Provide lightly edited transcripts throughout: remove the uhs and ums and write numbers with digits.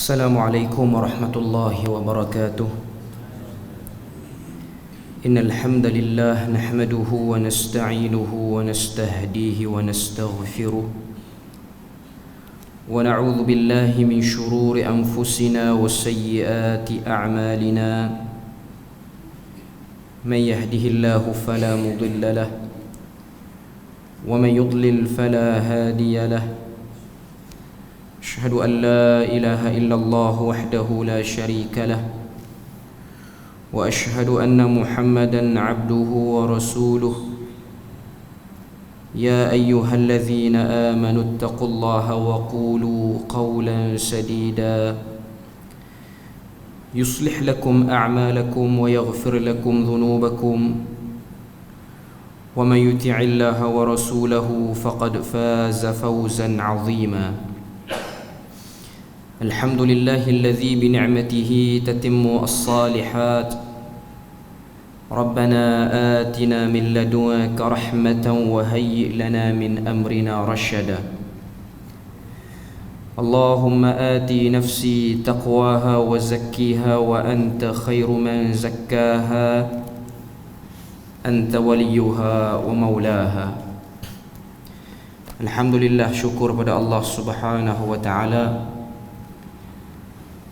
Assalamualaikum warahmatullahi wabarakatuh. Innal hamdalillah nahmaduhu wa nasta'inuhu wa nastahdihi wa nastaghfiruh wa na'udzu billahi min shururi anfusina wa sayyiati a'malina. Man yahdihillahu fala mudilla lahu wa man yudlil fala hadiya lahu. أشهد أن لا إله إلا الله وحده لا شريك له وأشهد أن محمدا عبده ورسوله. يا أيها الذين آمنوا اتقوا الله وقولوا قولا سديدا يصلح لكم أعمالكم ويغفر لكم ذنوبكم ومن يطع الله ورسوله فقد فاز فوزا عظيما. الحمد لله الذي بنعمته تتم الصالحات. ربنا آتنا من لدنك رحمة وهيئ لنا من أمرنا رشدا. اللهم آت نفسي تقواها وزكيها وأنت خير من زكاها أنت وليها ومولاها. Alhamdulillah, syukur pada Allah Subhanahu wa taala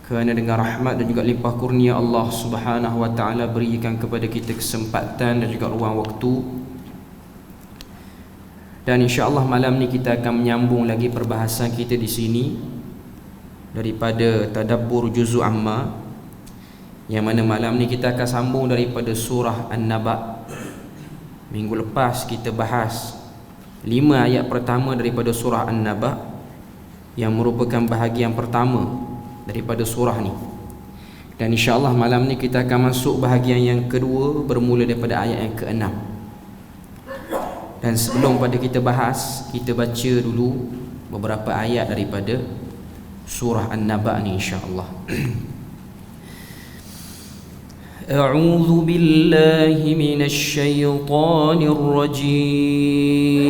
kerana dengan rahmat dan juga limpah kurnia Allah Subhanahu wa taala berikan kepada kita kesempatan dan juga ruang waktu. Dan insya-Allah malam ni kita akan menyambung lagi perbahasan kita di sini daripada tadabbur juz'u amma, yang mana malam ni kita akan sambung daripada surah An-Naba. Minggu lepas kita bahas 5 ayat pertama daripada surah An-Naba yang merupakan bahagian pertama daripada surah ni. Dan insya-Allah malam ni kita akan masuk bahagian yang kedua bermula daripada ayat yang ke-6. Dan sebelum pada kita bahas, kita baca dulu beberapa ayat daripada surah An-Naba ni insya-Allah. A'udzu billahi minasy syaithanir rajim.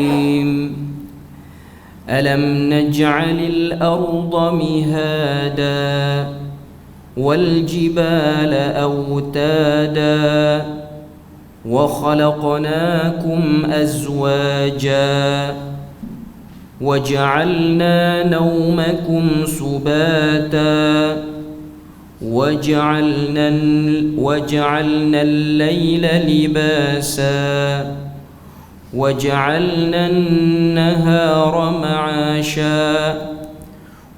ألم نجعل الأرض مهادا والجبال أوتادا وخلقناكم أزواجا وجعلنا نومكم سباتا وجعلنا الليل لباسا وجعلنا النهار معاشا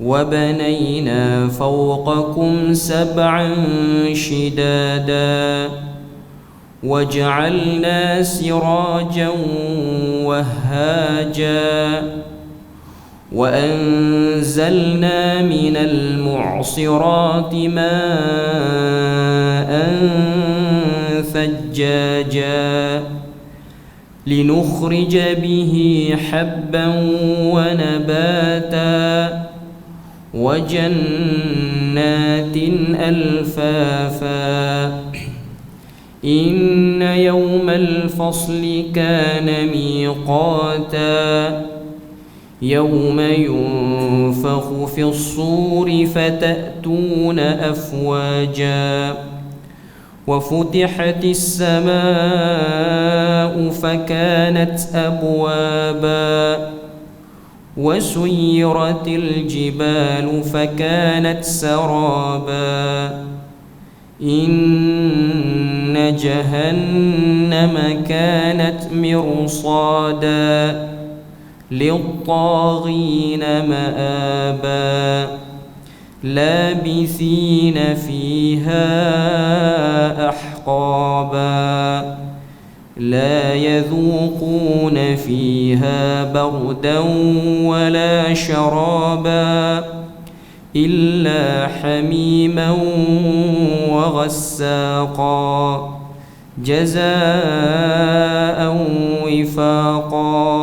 وبنينا فوقكم سبعا شدادا وجعلنا سراجا وهاجا وأنزلنا من المعصرات ماء ثجاجا لنخرج به حبا ونباتا وجنات ألفافا إن يوم الفصل كان ميقاتا يوم ينفخ في الصور فتأتون أفواجا وفتحت السماء فكانت أبوابا وسيرت الجبال فكانت سرابا إن جهنم كانت مرصادا للطاغين مآبا لابثين فيها أحقابا لا يذوقون فيها بردا ولا شرابا إلا حميما وغساقا جزاء وفاقا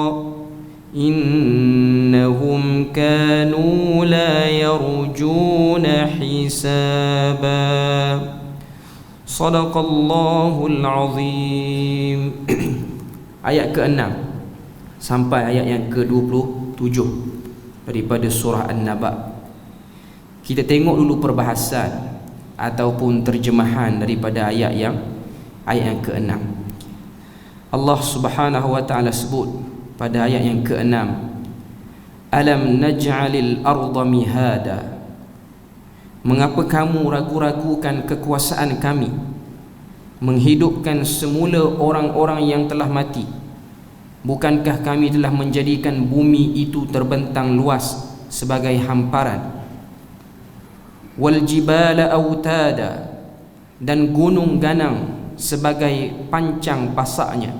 إنهم كانوا لا يرجون حسابا. Sadaqallahul azim. Ayat ke-6 sampai ayat yang ke-27 daripada surah An-Naba. Kita tengok dulu perbahasan ataupun terjemahan daripada ayat yang ke-6. Allah Subhanahu wa taala sebut pada ayat yang ke-6, alam naj'alil arda mihada. Mengapa kamu ragu-ragukan kekuasaan kami menghidupkan semula orang-orang yang telah mati? Bukankah kami telah menjadikan bumi itu terbentang luas sebagai hamparan? Wal jibala autada, dan gunung ganang sebagai pancang pasaknya.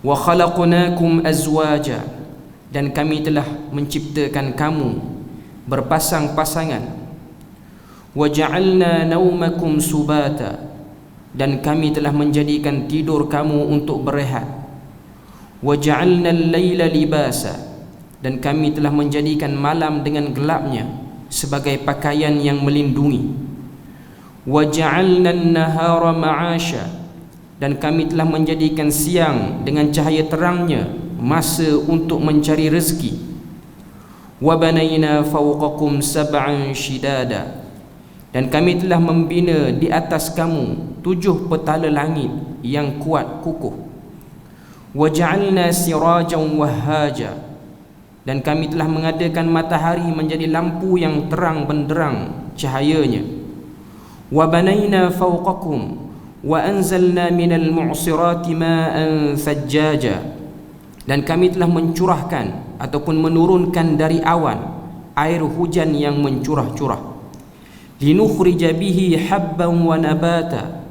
Wa khalaqnakum azwaja, dan kami telah menciptakan kamu berpasang-pasangan. Wa ja'alna naumakum subata, dan kami telah menjadikan tidur kamu untuk berehat. Wa ja'alna al-laila libasa, dan kami telah menjadikan malam dengan gelapnya sebagai pakaian yang melindungi. Wa ja'alna an-nahara ma'asha, dan kami telah menjadikan siang dengan cahaya terangnya masa untuk mencari rezeki. Wa banayna fawqakum sab'an shidada, dan kami telah membina di atas kamu 7 petala langit yang kuat kukuh. Wa ja'alna sirajan wahhaja, dan kami telah mengadakan matahari menjadi lampu yang terang benderang cahayanya. Wa banayna fawqakum wa anzalna minal mu'sirati ma'an thajjaja, dan kami telah mencurahkan ataupun menurunkan dari awan air hujan yang mencurah-curah. Linukhrija bihi habban wa nabata,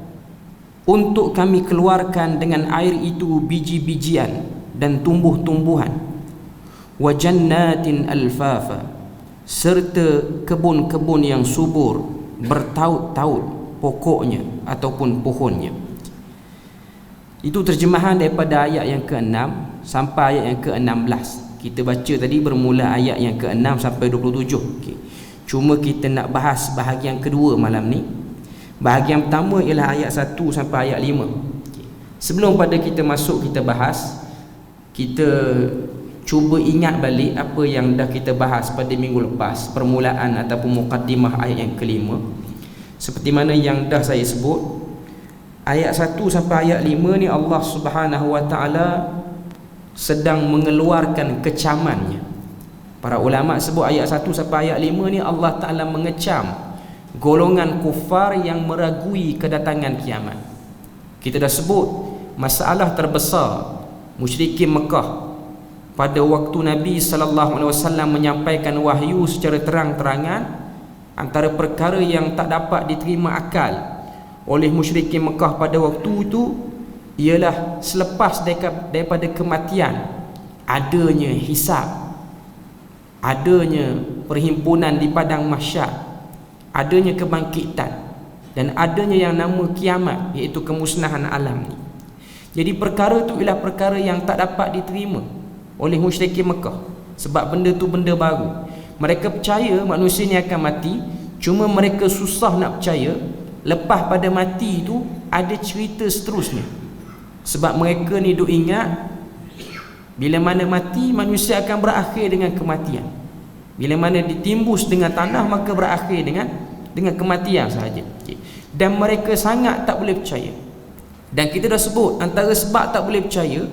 untuk kami keluarkan dengan air itu biji-bijian dan tumbuh-tumbuhan. Wa jannatin alfafa, serta kebun-kebun yang subur bertaut-taut pokoknya ataupun pohonnya. Itu terjemahan daripada ayat yang ke-6 sampai ayat yang ke-16. Kita baca tadi bermula ayat yang ke-6 sampai 27. Okay. Cuma kita nak bahas bahagian kedua malam ni. Bahagian pertama ialah ayat 1 sampai ayat 5. Okay. Sebelum pada kita masuk kita bahas, kita cuba ingat balik apa yang dah kita bahas pada minggu lepas, permulaan ataupun mukaddimah ayat yang ke-5. Seperti mana yang dah saya sebut, ayat 1 sampai ayat 5 ni Allah Subhanahu wa taala sedang mengeluarkan kecamannya. Para ulama sebut ayat 1 sampai ayat 5 ni Allah Taala mengecam golongan kufar yang meragui kedatangan kiamat. Kita dah sebut masalah terbesar musyrikin Mekah pada waktu Nabi sallallahu alaihi wasallam menyampaikan wahyu secara terang-terangan. Antara perkara yang tak dapat diterima akal oleh musyrikin Mekah pada waktu itu ialah selepas daripada kematian adanya hisab, adanya perhimpunan di padang mahsyar, adanya kebangkitan, dan adanya yang nama kiamat, iaitu kemusnahan alam ni. Jadi perkara itu ialah perkara yang tak dapat diterima oleh musyrikin Mekah, sebab benda tu benda baru. Mereka percaya manusia ni akan mati, cuma mereka susah nak percaya lepas pada mati itu ada cerita seterusnya. Sebab mereka ni duk ingat bila mana mati manusia akan berakhir dengan kematian. Bila mana ditimbus dengan tanah maka berakhir dengan kematian sahaja. Dan mereka sangat tak boleh percaya. Dan kita dah sebut antara sebab tak boleh percaya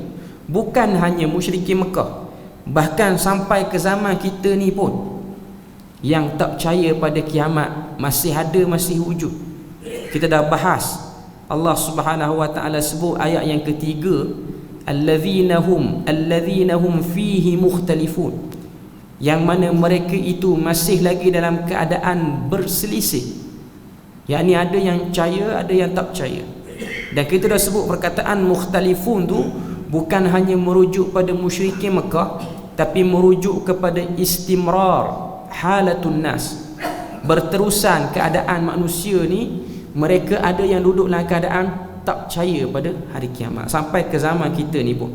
bukan hanya musyrikin Mekah, bahkan sampai ke zaman kita ni pun yang tak percaya pada kiamat masih ada, masih wujud. Kita dah bahas, Allah Subhanahu wa taala sebut ayat yang ketiga, allazina hum fihi mukhtalifun, yang mana mereka itu masih lagi dalam keadaan berselisih. Yakni ada yang percaya, ada yang tak percaya. Dan kita dah sebut perkataan mukhtalifun tu bukan hanya merujuk pada musyrikin Mekah, tapi merujuk kepada istimrar halatun nas, berterusan keadaan manusia ni. Mereka ada yang duduk dalam keadaan tak percaya pada hari kiamat sampai ke zaman kita ni pun.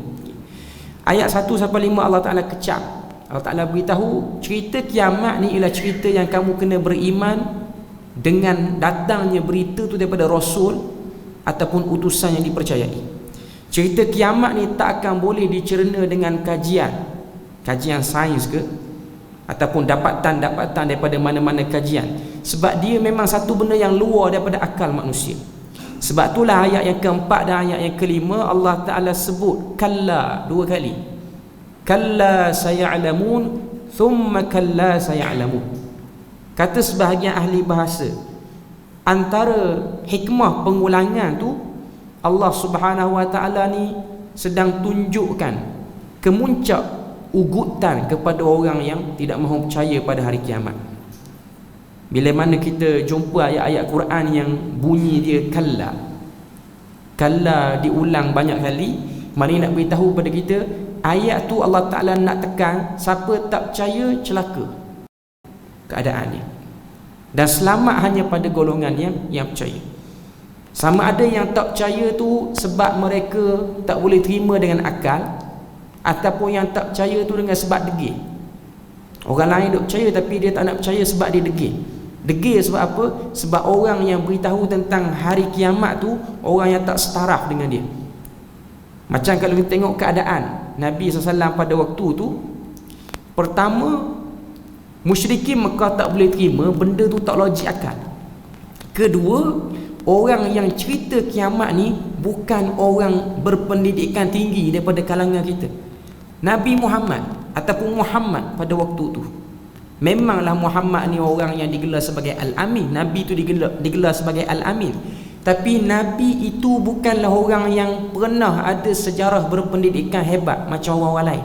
Ayat 1 sampai 5 Allah Ta'ala kecam. Allah Ta'ala beritahu cerita kiamat ni ialah cerita yang kamu kena beriman dengan datangnya berita tu daripada Rasul ataupun utusan yang dipercayai. Cerita kiamat ni tak akan boleh dicerna dengan kajian sains ke, ataupun dapatan-dapatan daripada mana-mana kajian, sebab dia memang satu benda yang luar daripada akal manusia. Sebab itulah ayat yang keempat dan ayat yang kelima Allah Ta'ala sebut kalla dua kali. Kalla saya'lamun thumma kalla saya'lamun. Kata sebahagian ahli bahasa, antara hikmah pengulangan tu Allah Subhanahu Wa Ta'ala ni sedang tunjukkan kemuncak ugutan kepada orang yang tidak mahu percaya pada hari kiamat. Bila mana kita jumpa ayat-ayat Quran yang bunyi dia kalla diulang banyak kali, maknanya nak beritahu pada kita ayat tu Allah Ta'ala nak tekan siapa tak percaya celaka keadaan dia, dan selamat hanya pada golongan yang percaya. Sama ada yang tak percaya tu sebab mereka tak boleh terima dengan akal, ataupun yang tak percaya tu dengan sebab degil. Orang lain duk percaya tapi dia tak nak percaya sebab dia degil. Degil sebab apa? Sebab orang yang beritahu tentang hari kiamat tu orang yang tak setaraf dengan dia. Macam kalau kita tengok keadaan Nabi SAW pada waktu tu, pertama, musyrikin Mekah tak boleh terima, benda tu tak logik akal. Kedua, orang yang cerita kiamat ni bukan orang berpendidikan tinggi daripada kalangan kita. Nabi Muhammad ataupun Muhammad pada waktu tu, memanglah Muhammad ni orang yang digelar sebagai Al-Amin. Nabi tu digelar sebagai Al-Amin. Tapi Nabi itu bukanlah orang yang pernah ada sejarah berpendidikan hebat macam orang-orang lain.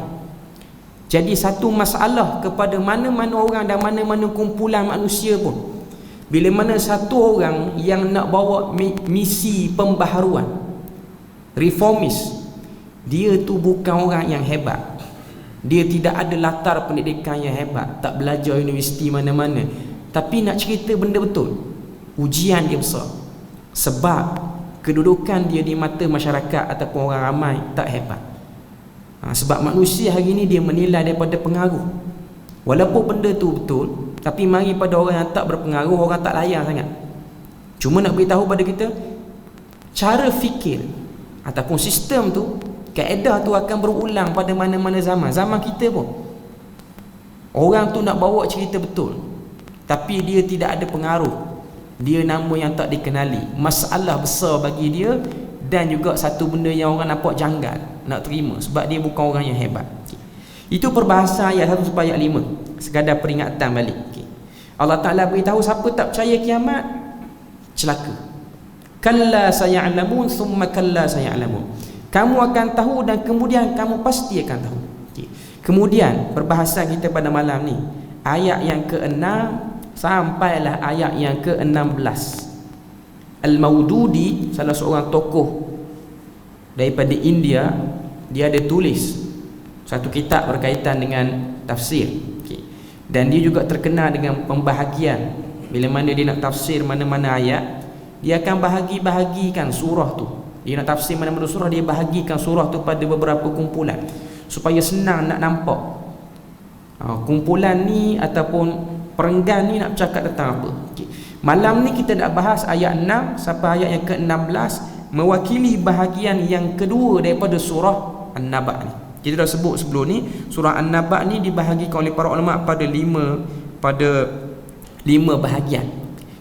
Jadi satu masalah kepada mana-mana orang dan mana-mana kumpulan manusia pun, bila mana satu orang yang nak bawa misi pembaharuan, reformis, dia tu bukan orang yang hebat, dia tidak ada latar pendidikan yang hebat, tak belajar universiti mana-mana, tapi nak cerita benda betul, ujian dia besar. Sebab kedudukan dia di mata masyarakat ataupun orang ramai tak hebat. Sebab manusia hari ni dia menilai daripada pengaruh. Walaupun benda tu betul, tapi mari pada orang yang tak berpengaruh, orang tak layan sangat. Cuma nak beritahu pada kita, cara fikir ataupun sistem tu, kaedah tu akan berulang pada mana-mana zaman. Zaman kita pun orang tu nak bawa cerita betul, tapi dia tidak ada pengaruh, dia nama yang tak dikenali, masalah besar bagi dia, dan juga satu benda yang orang nampak janggal nak terima sebab dia bukan orang yang hebat. Itu perbahasan ayat 1 sampai ayat 5, sekadar peringatan balik. Allah Ta'ala beritahu siapa tak percaya kiamat celaka. Kalla saya'lamun thumma kalla saya'lamun. Kamu akan tahu dan kemudian kamu pasti akan tahu. Kemudian perbahasan kita pada malam ni ayat yang ke-6 sampailah ayat yang ke-16. Al-Maududi, salah seorang tokoh daripada India, dia ada tulis satu kitab berkaitan dengan tafsir. Dan dia juga terkenal dengan pembahagian. Bila mana dia nak tafsir mana-mana ayat, dia akan bahagi-bahagikan surah tu. Dia nak tafsir mana-mana surah, dia bahagikan surah tu pada beberapa kumpulan supaya senang nak nampak kumpulan ni ataupun perenggan ni nak bercakap tentang apa. Malam ni kita nak bahas ayat 6 sampai ayat yang ke-16, mewakili bahagian yang kedua daripada surah An-Naba ni. Kita dah sebut sebelum ni, surah An-Naba ni dibahagikan oleh para ulama pada 5 bahagian.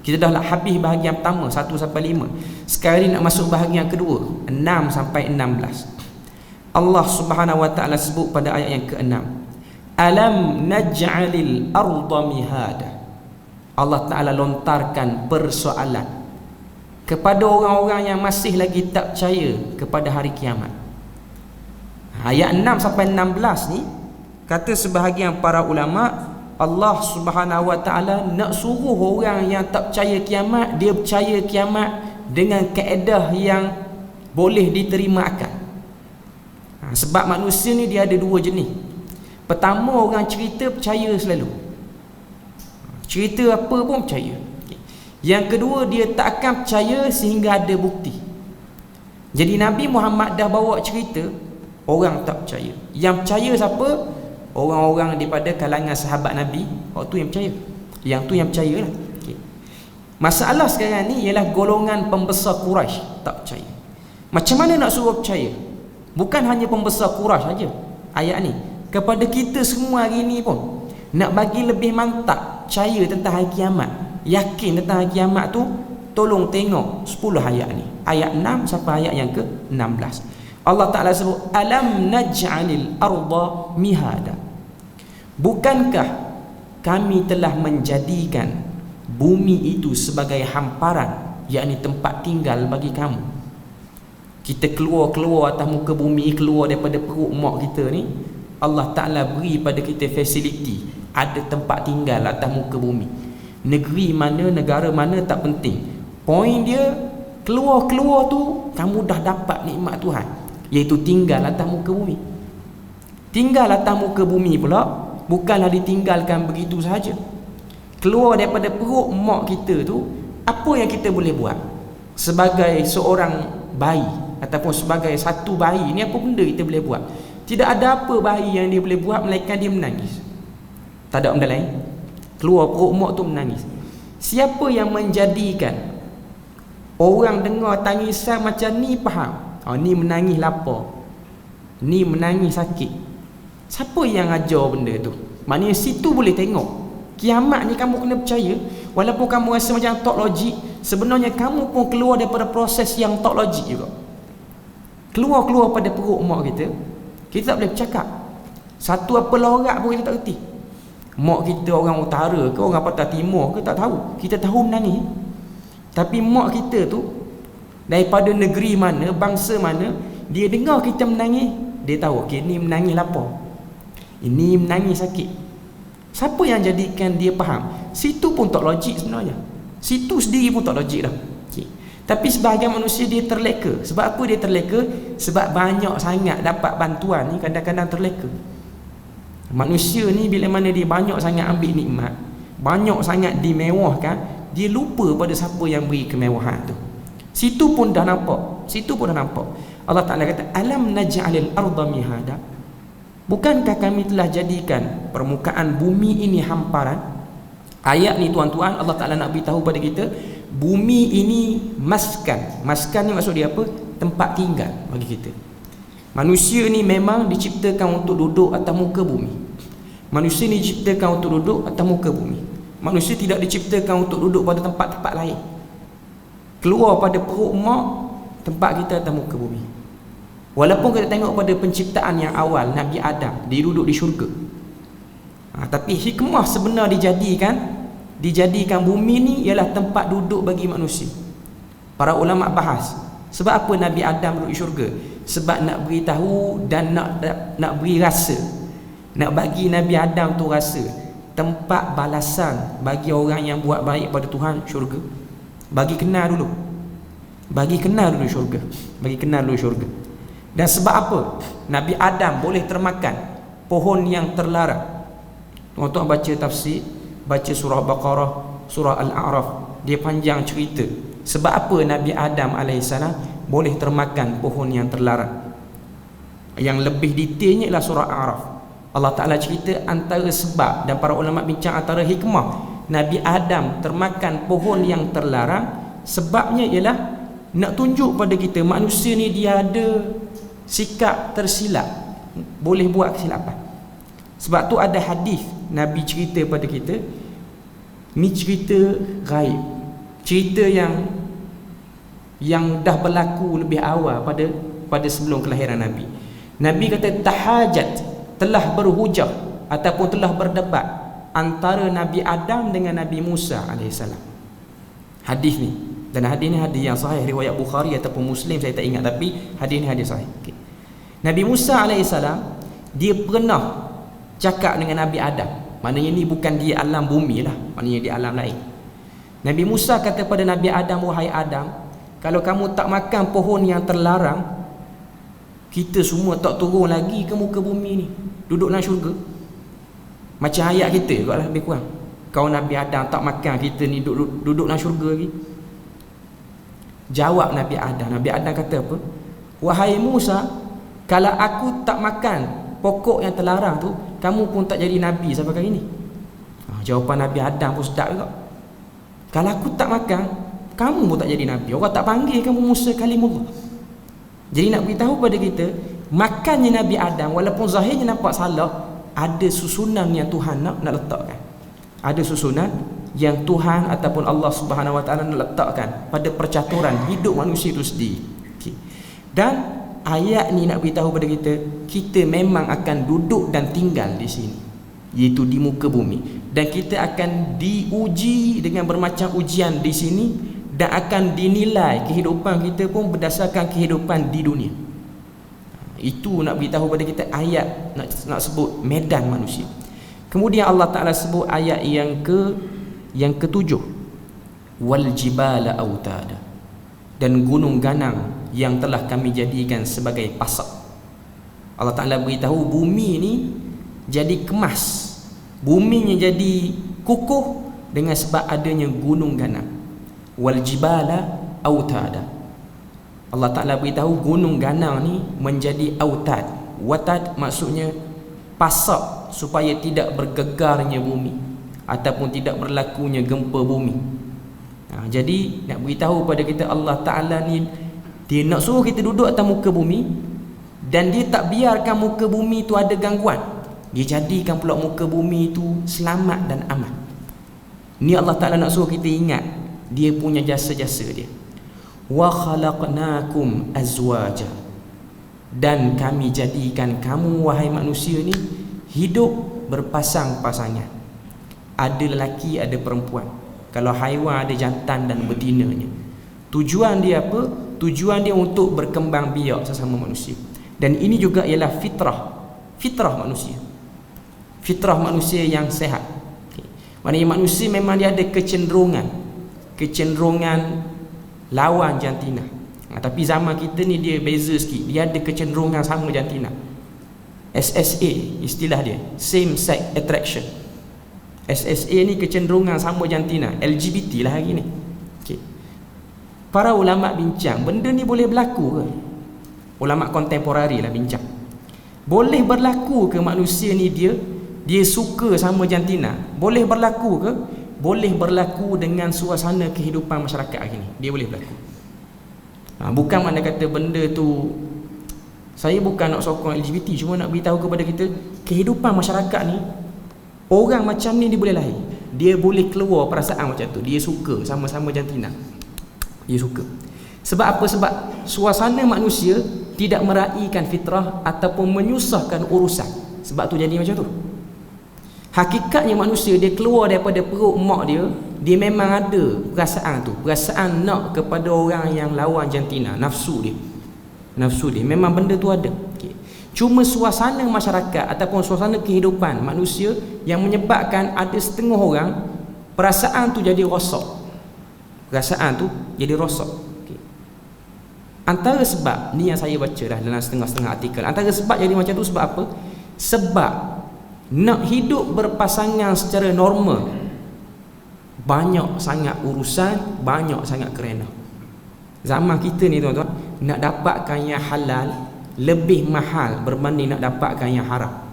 Kita dah habis bahagian pertama 1 sampai 5. Sekarang ni nak masuk bahagian kedua 6 sampai 16. Allah Subhanahu Wa Ta'ala sebut pada ayat yang ke-6, Alam naj'alil arda mihada. Allah Ta'ala lontarkan persoalan kepada orang-orang yang masih lagi tak percaya kepada hari kiamat. Ayat 6 sampai 16 ni, kata sebahagian para ulama, Allah Subhanahu Wa Ta'ala nak suruh orang yang tak percaya kiamat, dia percaya kiamat dengan kaedah yang boleh diterima akal. Sebab manusia ni dia ada dua jenis. Pertama, orang cerita percaya selalu, cerita apa pun percaya. Yang kedua, dia tak akan percaya sehingga ada bukti. Jadi Nabi Muhammad dah bawa cerita, orang tak percaya. Yang percaya siapa? Orang-orang daripada kalangan sahabat Nabi, waktu yang percaya. Yang tu yang percaya lah. Masalah sekarang ni ialah golongan pembesar Quraisy tak percaya. Macam mana nak suruh percaya? Bukan hanya pembesar Quraisy saja ayat ni, kepada kita semua hari ni pun. Nak bagi lebih mantap percaya tentang hari kiamat, yakin tentang hari kiamat tu, tolong tengok 10 ayat ni. Ayat 6 sampai ayat yang ke-16. Allah Ta'ala sebut, alam naj'alil arda mihada. Bukankah kami telah menjadikan bumi itu sebagai hamparan, yakni tempat tinggal bagi kamu. Kita keluar atas muka bumi, keluar daripada perut mak kita ni, Allah Ta'ala beri pada kita fasiliti, ada tempat tinggal atas muka bumi. Negeri mana, negara mana tak penting, poin dia keluar tu kamu dah dapat nikmat Tuhan, iaitu tinggal atas muka bumi. Tinggal atas muka bumi pula bukanlah ditinggalkan begitu sahaja. Keluar daripada perut mak kita tu, apa yang kita boleh buat sebagai seorang bayi ataupun sebagai satu bayi ni, apa benda kita boleh buat? Tidak ada apa bayi yang dia boleh buat melainkan dia menangis. Tak ada benda lain. Keluar perut mak tu menangis. Siapa yang menjadikan orang dengar tangisan macam ni faham, ni menangis lapar, ni menangis sakit? Siapa yang ajar benda tu? Maknanya situ boleh tengok kiamat ni kamu kena percaya. Walaupun kamu rasa macam tak logik, sebenarnya kamu pun keluar daripada proses yang tak logik juga. Keluar pada perut mak kita, kita tak boleh bercakap. Satu apa lorak pun kita tak reti. Mak kita orang utara ke orang patah timur ke tak tahu. Kita tahu menangis. Tapi mak kita tu daripada negeri mana, bangsa mana, dia dengar kita menangis, dia tahu okey, ni menangis lapar, ini menangis sakit. Siapa yang jadikan dia faham? Situ pun tak logik sebenarnya. Situ sendiri pun tak logik dah. Okay. Tapi sebahagian manusia dia terleka. Sebab apa dia terleka? Sebab banyak sangat dapat bantuan ni kadang-kadang terleka. Manusia ni bila mana dia banyak sangat ambil nikmat, banyak sangat dimewahkan, dia lupa pada siapa yang beri kemewahan tu. Situ pun dah nampak. Allah Ta'ala kata, alam naj'alil arda mihada. Bukankah kami telah jadikan permukaan bumi ini hamparan? Ayat ni tuan-tuan, Allah Ta'ala nak beritahu pada kita, bumi ini maskan. Maskan ni maksud dia apa? Tempat tinggal bagi kita. Manusia ni memang diciptakan untuk duduk atas muka bumi. Manusia ni diciptakan untuk duduk atas muka bumi. Manusia tidak diciptakan untuk duduk pada tempat-tempat lain. Keluar pada perut mak, tempat kita atas muka bumi. Walaupun kita tengok pada penciptaan yang awal, Nabi Adam, dia duduk di syurga. Tapi hikmah sebenar dijadikan bumi ni ialah tempat duduk bagi manusia. Para ulama bahas, sebab apa Nabi Adam duduk di syurga? Sebab nak beritahu dan nak beri rasa, nak bagi Nabi Adam tu rasa tempat balasan bagi orang yang buat baik pada Tuhan, syurga. Bagi kenal dulu syurga. Dan sebab apa Nabi Adam boleh termakan pohon yang terlarang? Tuan-tuan baca tafsir, baca surah Baqarah, surah Al-A'raf, dia panjang cerita sebab apa Nabi Adam AS boleh termakan pohon yang terlarang. Yang lebih detailnya ialah surah A'raf. Allah Ta'ala cerita antara sebab, dan para ulama bincang antara hikmah Nabi Adam termakan pohon yang terlarang. Sebabnya ialah nak tunjuk pada kita manusia ni dia ada sikap tersilap, boleh buat kesilapan. Sebab tu ada hadis Nabi cerita pada kita, ni cerita gaib, cerita yang dah berlaku lebih awal pada sebelum kelahiran Nabi. Nabi kata tahajat, telah berhujah ataupun telah berdebat antara Nabi Adam dengan Nabi Musa alaihissalam. Hadis ni, dan hadis ni hadis yang sahih, riwayat Bukhari ataupun Muslim saya tak ingat, tapi hadis ni hadis sahih. Okay. Nabi Musa alaihissalam dia pernah cakap dengan Nabi Adam. Maknanya ni bukan di alam bumi lah, maknanya di alam lain. Nabi Musa kata pada Nabi Adam, wahai Adam, kalau kamu tak makan pohon yang terlarang, kita semua tak turun lagi ke muka bumi ni, duduk dalam syurga. Macam ayat kita juga lah lebih kurang. Kau Nabi Adam tak makan, kita ni duduk dalam syurga lagi. Jawab Nabi Adam kata apa? Wahai Musa, kalau aku tak makan pokok yang terlarang tu, kamu pun tak jadi Nabi sampai kali ni. Jawapan Nabi Adam pun sedap juga. Kalau aku tak makan, kamu pun tak jadi Nabi. Orang tak panggil kamu Musa kalimullah. Jadi nak beritahu pada kita, makannya Nabi Adam walaupun zahirnya nampak salah, ada susunan yang Tuhan nak letakkan. Ada susunan yang Tuhan ataupun Allah Subhanahu Wa Taala nak letakkan pada percaturan hidup manusia itu sendiri. Okay. Dan ayat ni nak beritahu pada kita, kita memang akan duduk dan tinggal di sini, iaitu di muka bumi, dan kita akan diuji dengan bermacam ujian di sini, dan akan dinilai kehidupan kita pun berdasarkan kehidupan di dunia. Itu nak beritahu pada kita ayat nak sebut medan manusia. Kemudian Allah Ta'ala sebut ayat yang ketujuh, wal jibala autada, dan gunung ganang yang telah kami jadikan sebagai pasak. Allah Ta'ala beritahu bumi ni jadi kemas, buminya jadi kukuh dengan sebab adanya gunung ganang. Wal jibala autada, Allah Ta'ala beritahu gunung ganang ni menjadi autad. Watad maksudnya pasak supaya tidak bergegarnya bumi ataupun tidak berlakunya gempa bumi. Jadi nak beritahu pada kita Allah Ta'ala ni dia nak suruh kita duduk atas muka bumi, dan dia tak biarkan muka bumi tu ada gangguan. Dia jadikan pula muka bumi tu selamat dan aman. Ni Allah Ta'ala nak suruh kita ingat dia punya jasa-jasa dia. Wa khalaqnakum azwaja, dan kami jadikan kamu wahai manusia ni hidup berpasang-pasangan. Ada lelaki, ada perempuan. Kalau haiwan ada jantan dan betinanya. Tujuan dia apa? Tujuan dia untuk berkembang biak sesama manusia. Dan ini juga ialah fitrah manusia. Fitrah manusia yang sehat. Maknanya manusia memang dia ada kecenderungan lawan jantina. Tapi zaman kita ni dia beza sikit. Dia ada kecenderungan sama jantina. SSA istilah dia, same sex attraction. SSA ni kecenderungan sama jantina. LGBT lah hari ni. Okay. Para ulama bincang, benda ni boleh berlaku ke? Ulama kontemporari lah bincang. Boleh berlaku ke manusia ni dia suka sama jantina? Boleh berlaku ke? Boleh berlaku dengan suasana kehidupan masyarakat hari ni. Dia boleh berlaku. Bukan makna kata benda tu, saya bukan nak sokong LGBT, cuma nak beritahu kepada kita kehidupan masyarakat ni, orang macam ni dia boleh lahir. Dia boleh keluar perasaan macam tu. Dia suka sama-sama jantina. Dia suka. Sebab apa? Sebab suasana manusia tidak meraihkan fitrah ataupun menyusahkan urusan. Sebab tu jadi macam tu. Hakikatnya manusia dia keluar daripada perut mak dia memang ada perasaan tu, perasaan nak kepada orang yang lawan jantina, nafsu dia memang benda tu ada. Okay. Cuma suasana masyarakat ataupun suasana kehidupan manusia yang menyebabkan ada setengah orang perasaan tu jadi rosak. Okay. Antara sebab ni yang saya baca dah dalam setengah-setengah artikel, antara sebab jadi macam tu sebab apa? Sebab nak hidup berpasangan secara normal banyak sangat urusan, banyak sangat kerana. Zaman kita ni tuan-tuan, nak dapatkan yang halal lebih mahal berbanding nak dapatkan yang haram.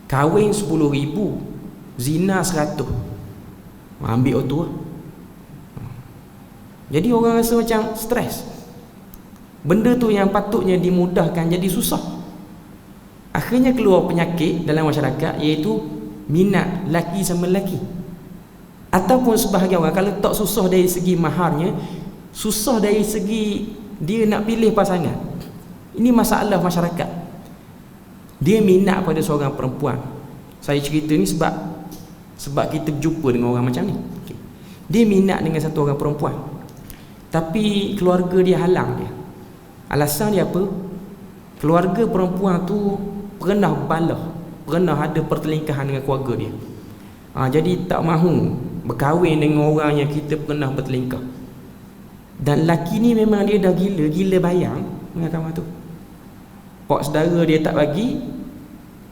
Kahwin 10,000, zina 100. Ambil auto. Jadi orang rasa macam stres. Benda tu yang patutnya dimudahkan jadi susah. Akhirnya keluar penyakit dalam masyarakat, iaitu minat laki sama lelaki. Ataupun sebahagian orang kalau tak susah dari segi maharnya, susah dari segi dia nak pilih pasangan. Ini masalah masyarakat. Dia minat pada seorang perempuan. Saya cerita ni sebab kita berjumpa dengan orang macam ni. Dia minat dengan satu orang perempuan, tapi keluarga dia halang dia. Alasan dia apa? Keluarga perempuan tu pernah ada pertelingkahan dengan keluarga dia. Jadi tak mahu berkahwin dengan orang yang kita pernah bertelingkah. Dan lelaki ni memang dia dah gila bayang dengan kawan tu. Pak saudara dia tak bagi,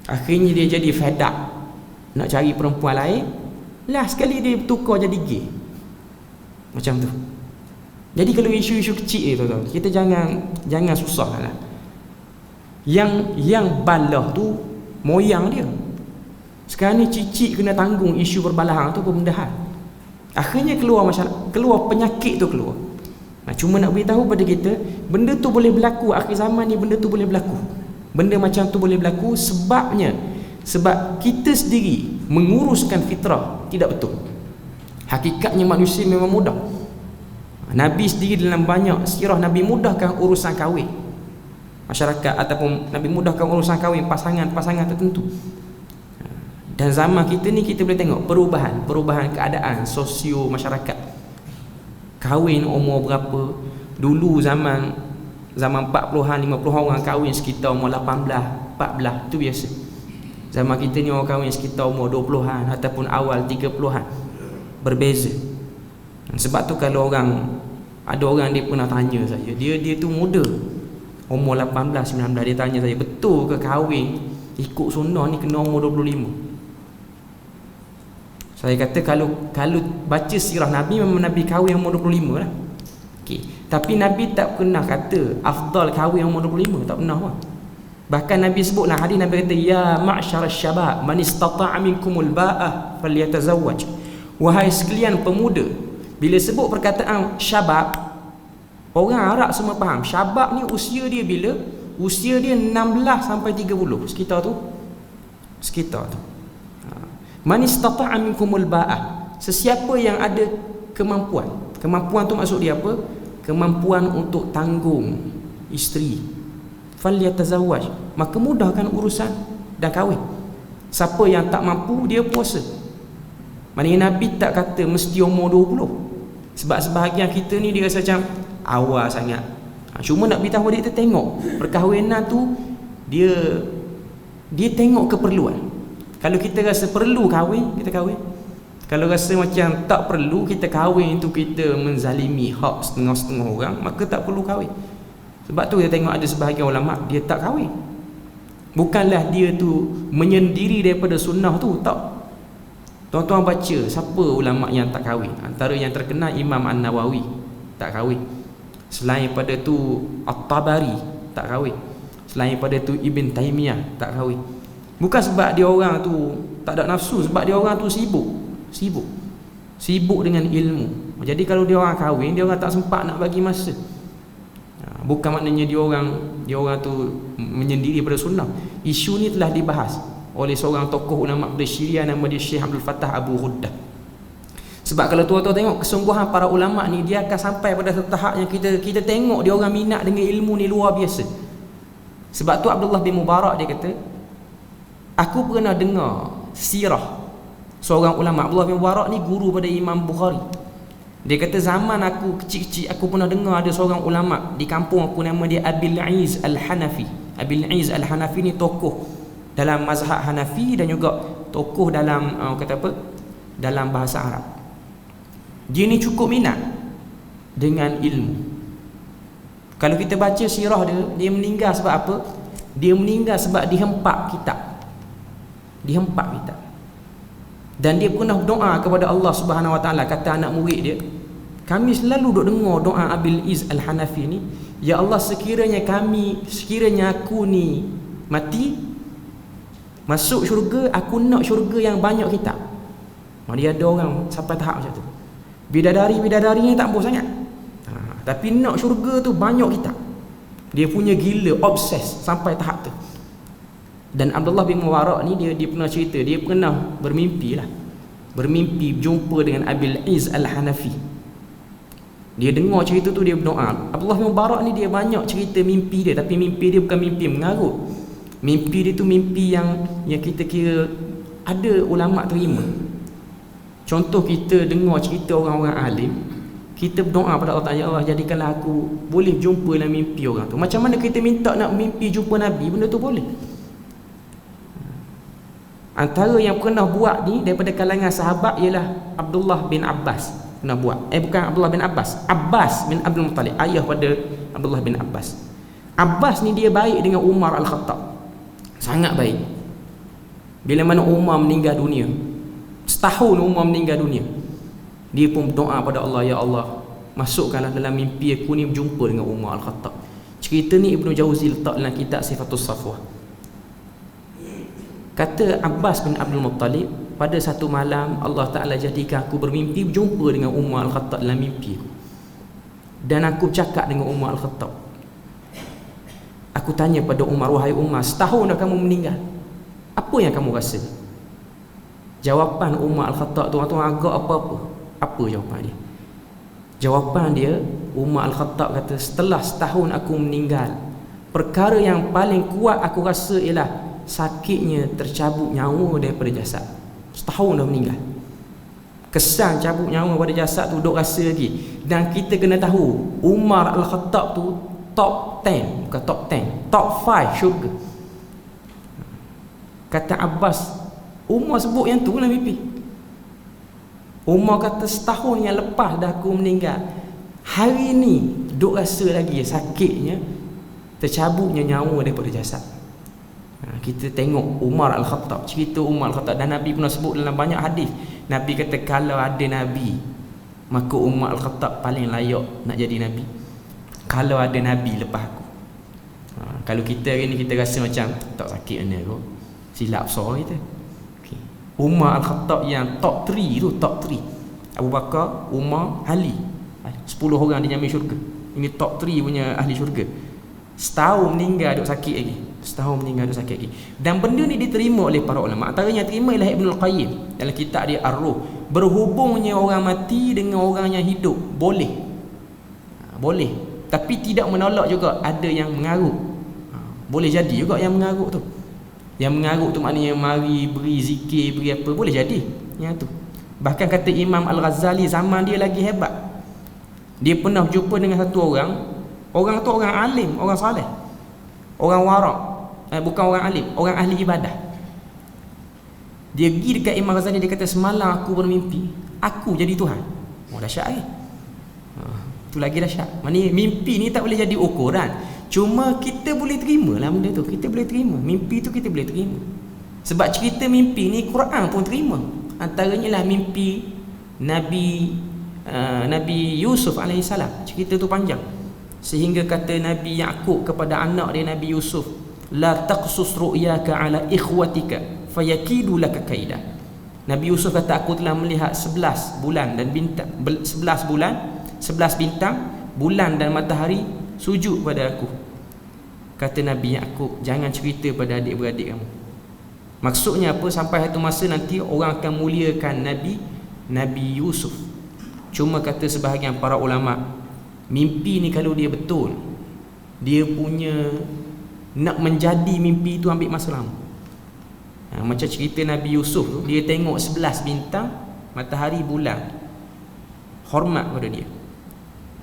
akhirnya dia jadi fed up, nak cari perempuan lain. Last sekali dia tukar jadi gay. Macam tu. Jadi kalau isu-isu kecil tu, kita jangan susah lah. Yang balah tu moyang dia. Sekarang ni cicit kena tanggung isu berbalahan tu pembendahan. Akhirnya keluar penyakit tu keluar. Cuma nak beritahu pada kita, benda tu boleh berlaku akhir zaman ni, benda tu boleh berlaku. Benda macam tu boleh berlaku sebabnya Sebab kita sendiri menguruskan fitrah tidak betul. Hakikatnya manusia memang mudah. Nabi sendiri dalam banyak sirah Nabi mudahkan urusan kahwin masyarakat, ataupun Nabi mudahkan urusan kahwin pasangan tertentu. Dan zaman kita ni kita boleh tengok perubahan keadaan sosio masyarakat. Kahwin umur berapa? Dulu zaman 40-an 50 orang kahwin sekitar umur 18, 14 tu biasa. Zaman kita ni orang kahwin sekitar umur 20-an ataupun awal 30-an. Berbeza. Sebab tu kalau ada orang dia pernah tanya saya, dia tu muda, umur 18 19, dia tanya saya, betul ke kahwin ikut sunnah ni kena umur 25? Saya kata kalau baca sirah Nabi, memang Nabi kahwin umur 25 lah. Okey, tapi Nabi tak pernah kata afdal kahwin umur 25, tak pernah lah. Bahkan Nabi sebutlah hadis, Nabi kata ya ma'syarasy syabab man istata'a minkumul ba'ah falyatazawwaj. Wahai sekalian pemuda. Bila sebut perkataan syabab, orang Arab semua faham syabab ni usia dia bila? Usia dia 16 sampai 30, sekitar tu. Man istata'a minkumul ba'ah, sesiapa yang ada kemampuan tu maksud dia apa? Kemampuan untuk tanggung isteri, falyatazawwaj, maka mudahkan urusan dah kahwin. Siapa yang tak mampu, dia puasa. Maknanya Nabi tak kata mesti umur 20. Sebab sebahagian kita ni dia rasa macam awal sangat. Cuma nak beritahu dia, kita tengok perkahwinan tu dia tengok keperluan. Kalau kita rasa perlu kahwin, kita kahwin. Kalau rasa macam tak perlu, kita kahwin tu kita menzalimi hak setengah-setengah orang, maka tak perlu kahwin. Sebab tu kita tengok ada sebahagian ulama dia tak kahwin. Bukanlah dia tu menyendiri daripada sunnah tu, tak. Tuan-tuan baca siapa ulama yang tak kahwin. Antara yang terkenal Imam An-Nawawi tak kahwin. Selain pada tu At-Tabari tak kahwin. Selain pada tu Ibn Taymiyah tak kahwin. Bukan sebab dia orang tu tak ada nafsu, sebab dia orang tu sibuk dengan ilmu. Jadi kalau dia orang kahwin, dia orang tak sempat nak bagi masa. Bukan maknanya dia orang tu menyendiri pada sunnah. Isu ni telah dibahas oleh seorang tokoh ulama dari Syria, nama dia Syekh Abdul Fattah Abu Ghuddah. Sebab kalau tuan-tuan tengok kesungguhan para ulama ni, dia akan sampai pada tahap yang kita tengok dia orang minat dengan ilmu ni luar biasa. Sebab tu Abdullah bin Mubarak dia kata, aku pernah dengar sirah seorang ulama. Abdullah bin Mubarak ni guru pada Imam Bukhari. Dia kata zaman aku kecil-kecil, aku pernah dengar ada seorang ulama di kampung aku, nama dia Abil Aiz Al-Hanafi. Abil Aiz Al-Hanafi ni tokoh dalam mazhab Hanafi dan juga tokoh dalam dalam bahasa Arab. Dia ni cukup minat dengan ilmu. Kalau kita baca sirah dia meninggal sebab apa? Dia meninggal sebab dihempak kitab. Dan dia pernah doa kepada Allah Subhanahu Wa Taala. Kata anak murid dia, kami selalu duk dengar doa Abil Iz Al-Hanafi ni, ya Allah, sekiranya aku ni mati masuk syurga, aku nak syurga yang banyak kitab. Dia ada orang sampai tahap macam tu. Bidadari ni tak mampu sangat, tapi nak syurga tu banyak kitab. Dia punya gila, obses sampai tahap tu. Dan Abdullah bin Mubarak ni dia pernah cerita, dia pernah bermimpi jumpa dengan Abil Iz Al-Hanafi. Dia dengar cerita tu, dia berdoa. Abdullah bin Mubarak ni dia banyak cerita mimpi dia, tapi mimpi dia bukan mimpi mengarut. Mimpi dia tu mimpi yang kita kira ada ulama terima. Contoh, kita dengar cerita orang-orang alim, kita berdoa pada Allah, ya Allah, jadikanlah aku boleh jumpa dalam mimpi orang tu. Macam mana kita minta nak mimpi jumpa Nabi, benda tu boleh. Antara yang pernah buat ni daripada kalangan sahabat ialah Abdullah bin Abbas pernah buat. Bukan Abdullah bin Abbas bin Abdul Muttalib, ayah pada Abdullah bin Abbas. Abbas ni dia baik dengan Umar Al-Khattab, sangat baik. Bila mana Umar meninggal dunia, setahun Umar meninggal dunia, dia pun berdoa pada Allah, ya Allah, masukkanlah dalam mimpi aku ni berjumpa dengan Umar Al-Khattab. Cerita ni Ibnu Jauzi letak dalam kitab Sifatus Safwah. Kata Abbas bin Abdul Muttalib, pada satu malam Allah Ta'ala jadikan aku bermimpi berjumpa dengan Umar Al-Khattab dalam mimpi aku. Dan aku cakap dengan Umar Apa yang kamu rasa? Jawapan Umar Al-Khattab tu tuan-tuan agak apa-apa. Apa jawapan dia? Jawapan dia, Umar Al-Khattab kata, setelah setahun aku meninggal, perkara yang paling kuat aku rasa ialah sakitnya tercabut nyawa daripada jasad. Setahun dah meninggal, kesan cabut nyawa pada jasad tu duk rasa lagi. Dan kita kena tahu, Umar Al-Khattab tu top 10, bukan top 10, top 5 syurga. Kata Abbas, Umar sebut yang tu dalam mimpi. Umar kata setahun yang lepas dah aku meninggal, hari ni duk rasa lagi sakitnya tercabutnya nyawa daripada jasad. Kita tengok Umar Al-Khattab, cerita Umar Al-Khattab, dan Nabi pernah sebut dalam banyak hadis. Nabi kata kalau ada Nabi, maka Umar Al-Khattab paling layak nak jadi Nabi. Kalau ada Nabi lepas aku. Kalau kita hari ni kita rasa macam tak sakit mana kot, silap besar kita. Okay. Umar Al-Khattab yang top 3 tu, top 3, Abu Bakar, Umar, Ali, 10 orang dijamin syurga. Ini top 3 punya ahli syurga. Setahun meninggal duk sakit lagi. Setahun meninggal duk sakit lagi. Dan benda ni diterima oleh para ulama. Antaranya terima ialah Ibnul Qayyim dalam kitab dia Ar-Ruh. Berhubungnya orang mati dengan orang yang hidup boleh. Boleh. Tapi tidak menolak juga ada yang mengarut. Boleh jadi juga yang mengarut tu. Yang mengarut tu maknanya mari beri zikir, beri apa, boleh jadi yang tu. Bahkan kata Imam Al-Ghazali zaman dia lagi hebat. Dia pernah jumpa dengan satu orang. Orang tu orang alim, orang saleh, orang warak, bukan orang alim, orang ahli ibadah. Dia pergi dekat Imam Ghazali, dia kata semalam aku bermimpi aku jadi Tuhan. Oh, dahsyat eh. Tu lagi dahsyat. Maknanya mimpi ni tak boleh jadi ukuran. Cuma kita boleh terima lah benda tu. Kita boleh terima. Mimpi tu kita boleh terima. Sebab cerita mimpi ni Quran pun terima. Antaranya lah mimpi Nabi Yusuf alaihissalam. Cerita tu panjang. Sehingga kata Nabi Yaqub kepada anak dia Nabi Yusuf, la taqsus ru'yaka ala ikhwatika fayakidu laka kaida. Nabi Yusuf kata aku telah melihat 11 bulan dan bintang, 11 bulan, 11 bintang, bulan dan matahari sujud pada aku. Kata Nabi Yaqub, jangan cerita pada adik-beradik kamu. Maksudnya apa? Sampai satu masa nanti orang akan muliakan Nabi Yusuf. Cuma kata sebahagian para ulama, mimpi ni kalau dia betul, dia punya nak menjadi mimpi tu ambil masa lama. Macam cerita Nabi Yusuf tu, dia tengok 11 bintang, matahari, bulan, hormat pada dia.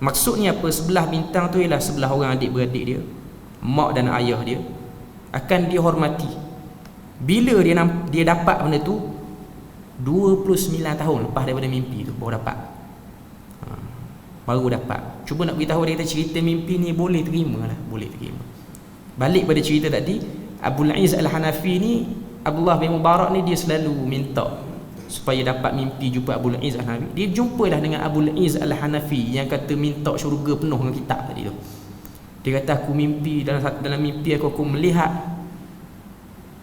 Maksudnya apa? Sebelah bintang tu ialah sebelah orang adik-beradik dia, mak dan ayah dia, akan dihormati. Bila dia dapat benda tu 29 tahun lepas daripada mimpi tu baru dapat. Baru dapat. Cuba nak beritahu dia, kata cerita mimpi ni boleh terima lah, boleh terima. Balik pada cerita tadi, Abul Iz Al-Hanafi ni, Abdullah bin Mubarak ni, dia selalu minta supaya dapat mimpi jumpa Abul Iz Al-Hanafi. Dia jumpalah dengan Abul Iz Al-Hanafi yang kata minta syurga penuh dengan kitab tadi tu. Dia kata aku mimpi, dalam mimpi aku melihat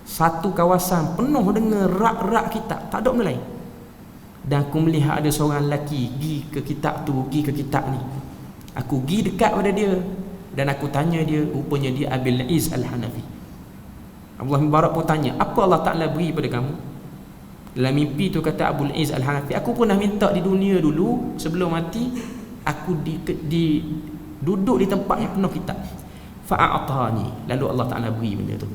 satu kawasan penuh dengan rak-rak kitab, tak ada benda lain. Dan aku melihat ada seorang lelaki pergi ke kitab tu, pergi ke kitab ni. Aku pergi dekat pada dia dan aku tanya dia, rupanya dia Abul Iz Al-Hanafi. Abdullah bin Mubarak pun tanya, apa Allah Ta'ala beri pada kamu? Dalam mimpi tu kata Abul Iz Al-Hanafi, aku pernah minta di dunia dulu, sebelum mati aku duduk di tempat yang penuh kitab. Fa'atani, lalu Allah Ta'ala beri benda tu.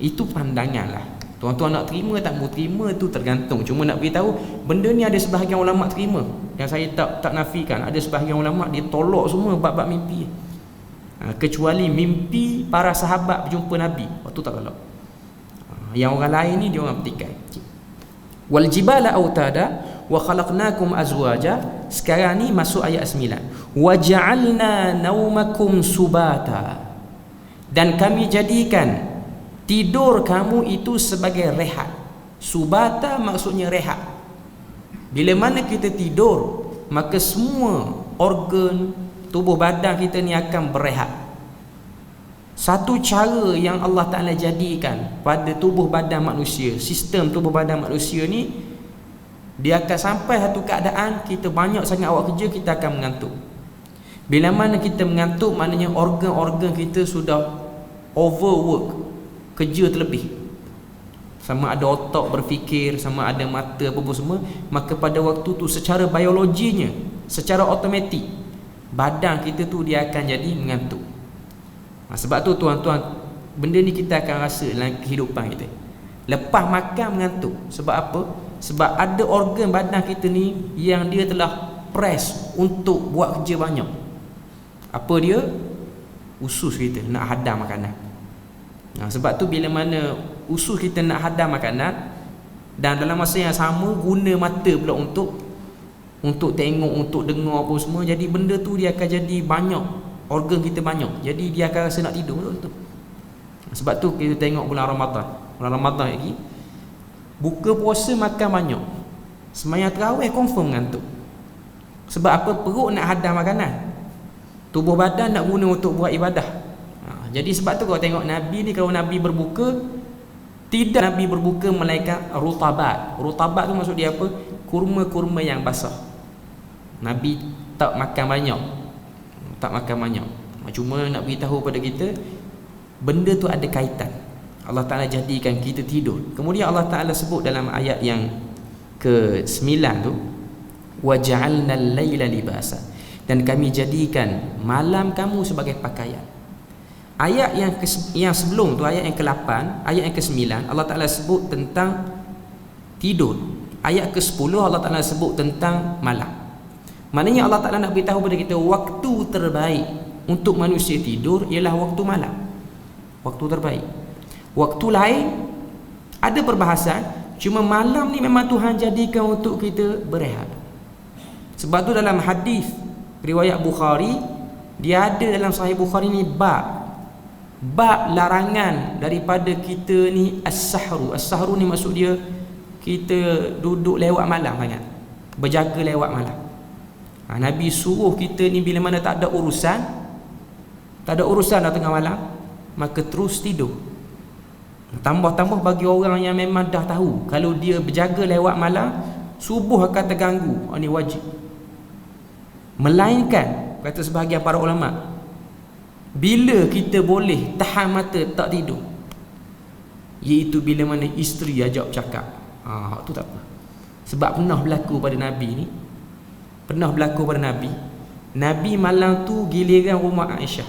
Itu pandangan lah. Tuan-tuan nak terima tak mau terima tu tergantung. Cuma nak beritahu, benda ni ada sebahagian ulama terima. Yang saya tak nafikan, ada sebahagian ulama dia tolak semua bab-bab mimpi. Kecuali mimpi para sahabat berjumpa Nabi, waktu tak tolak. Yang orang lain ni dia orang petikai. Wal jibala autada wa khalaqnakum azwaja. Sekarang ni masuk ayat 9. Wa ja'alna naumakum subata. Dan kami jadikan tidur kamu itu sebagai rehat. Subata maksudnya rehat. Bila mana kita tidur, maka semua organ tubuh badan kita ni akan berehat. Satu cara yang Allah Ta'ala jadikan pada tubuh badan manusia, sistem tubuh badan manusia ni, dia akan sampai satu keadaan kita banyak sangat awak kerja, kita akan mengantuk. Bila mana kita mengantuk, maknanya organ-organ kita sudah overwork, kerja terlebih. sama ada otak berfikir, sama ada mata apa semua, maka pada waktu tu secara biologinya, secara automatik badan kita tu dia akan jadi mengantuk. Sebab tu tuan-tuan, benda ni kita akan rasa dalam kehidupan kita. Lepas makan mengantuk. Sebab apa? Sebab ada organ badan kita ni yang dia telah press untuk buat kerja banyak. Apa dia? Usus kita nak hadam makanan. Sebab tu bila mana usus kita nak hadam makanan, dan dalam masa yang sama guna mata pula untuk tengok, untuk dengar apa semua, jadi benda tu dia akan jadi banyak, organ kita banyak, jadi dia akan rasa nak tidur betul. Sebab tu kita tengok bulan Ramadan lagi, buka puasa makan banyak, sembahyang tarawih confirm ngantuk. Sebab apa? Perut nak hadam makanan, tubuh badan nak guna untuk buat ibadah. Jadi sebab tu kau tengok Nabi ni, kalau Nabi berbuka, tidak Nabi berbuka melainkan rutabat. Rutabat tu maksud dia apa? Kurma-kurma yang basah. Nabi tak makan banyak. Cuma nak beritahu pada kita, benda tu ada kaitan. Allah Ta'ala jadikan kita tidur. Kemudian Allah Ta'ala sebut dalam ayat yang ke-9 tu, وَجَعَلْنَا اللَّيْلَ لِبَاسًا, dan kami jadikan malam kamu sebagai pakaian. Ayat yang sebelum tu, ayat yang ke-8, ayat yang ke-9, Allah Ta'ala sebut tentang tidur. Ayat ke-10 Allah Ta'ala sebut tentang malam. Maknanya Allah Ta'ala nak beritahu kepada kita, waktu terbaik untuk manusia tidur ialah waktu malam. Waktu terbaik. Waktu lain ada perbahasan, cuma malam ni memang Tuhan jadikan untuk kita berehat. Sebab tu dalam hadis riwayat Bukhari, dia ada dalam Sahih Bukhari ni bab larangan daripada kita ni as-sahru. As-sahru ni maksud dia kita duduk lewat malam sangat, berjaga lewat malam. Nabi suruh kita ni bila mana tak ada urusan dah tengah malam, maka terus tidur. Tambah-tambah bagi orang yang memang dah tahu kalau dia berjaga lewat malam, subuh akan terganggu, ini wajib. Melainkan, kata sebahagian para ulama, bila kita boleh tahan mata tak tidur, iaitu bila mana isteri ajak bercakap. Tu tak apa. Sebab pernah berlaku pada Nabi ni, Nabi malam tu giliran rumah Aisyah.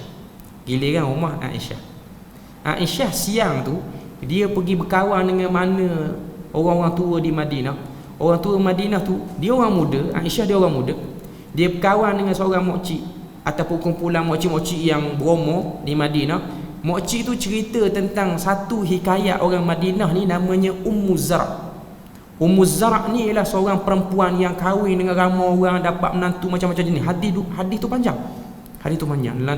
Aisyah siang tu dia pergi berkawan dengan mana orang-orang tua di Madinah. Orang tua Madinah tu dia orang muda, Aisyah dia orang muda. Dia berkawan dengan seorang mokcik ataupun kumpulan mokcik-mokcik yang berumur di Madinah. Mokcik tu cerita tentang satu hikayat orang Madinah ni namanya Ummu Zara'. Ummu Zara' ni ialah seorang perempuan yang kahwin dengan ramai orang, dapat menantu macam-macam jenis. Hadis tu panjang.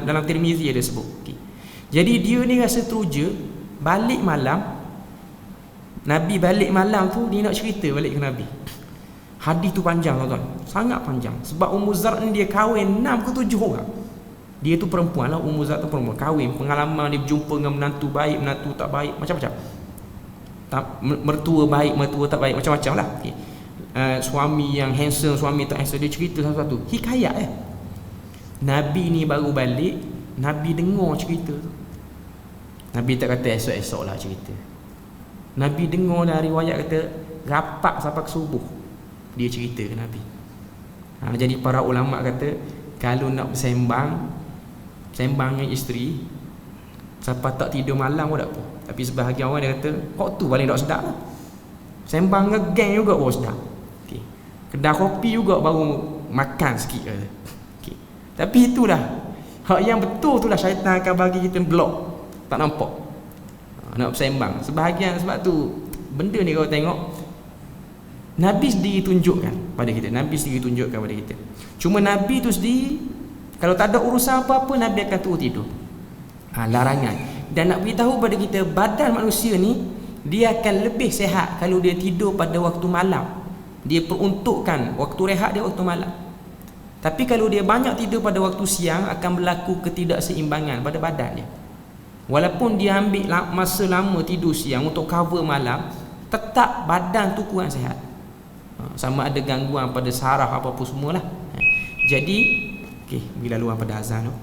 Dalam Tirmizi ada sebut. Jadi dia ni rasa teruja balik malam. Nabi balik malam tu dia nak cerita balik ke Nabi. Hadis tu panjang tuan-tuan, sangat panjang. Sebab Ummu Zara' ni dia kahwin 6 ke 7 orang. Dia tu perempuan lah, Ummu Zara' tu perempuan, kahwin, pengalaman dia berjumpa dengan menantu baik, menantu tak baik, macam-macam. Mertua baik, mertua tak baik, macam-macam lah. Suami yang handsome, suami tak handsome, dia cerita satu-satu. Hikayat Nabi ni baru balik, Nabi dengar cerita tu. Nabi tak kata esok-esok lah cerita. Nabi dengar dari riwayat kata rapat sampai ke subuh dia cerita ke Nabi. Jadi para ulama kata kalau nak bersembang dengan isteri, siapa tak tidur malam pun tak apa. Tapi sebahagian orang dia kata kok tu paling tak sedap lah. Sembang dengan geng juga baru sedap. Kedai kopi juga baru makan sikit kata. Tapi itulah hak yang betul tu lah, syaitan akan bagi kita blok, tak nampak. Nak bersembang sebahagian. Sebab tu benda ni kalau tengok Nabi sendiri tunjukkan pada kita. Cuma Nabi tu sendiri kalau tak ada urusan apa-apa, Nabi akan turun tidur. Larangan. Dan nak beritahu pada kita, badan manusia ni dia akan lebih sihat kalau dia tidur pada waktu malam. Dia peruntukkan waktu rehat dia waktu malam. Tapi kalau dia banyak tidur pada waktu siang, akan berlaku ketidakseimbangan pada badan dia. Walaupun dia ambil masa lama tidur siang untuk cover malam, tetap badan tu kurang sihat. Sama ada gangguan pada saraf apa-apa semualah. Jadi bila luar pada azan tu,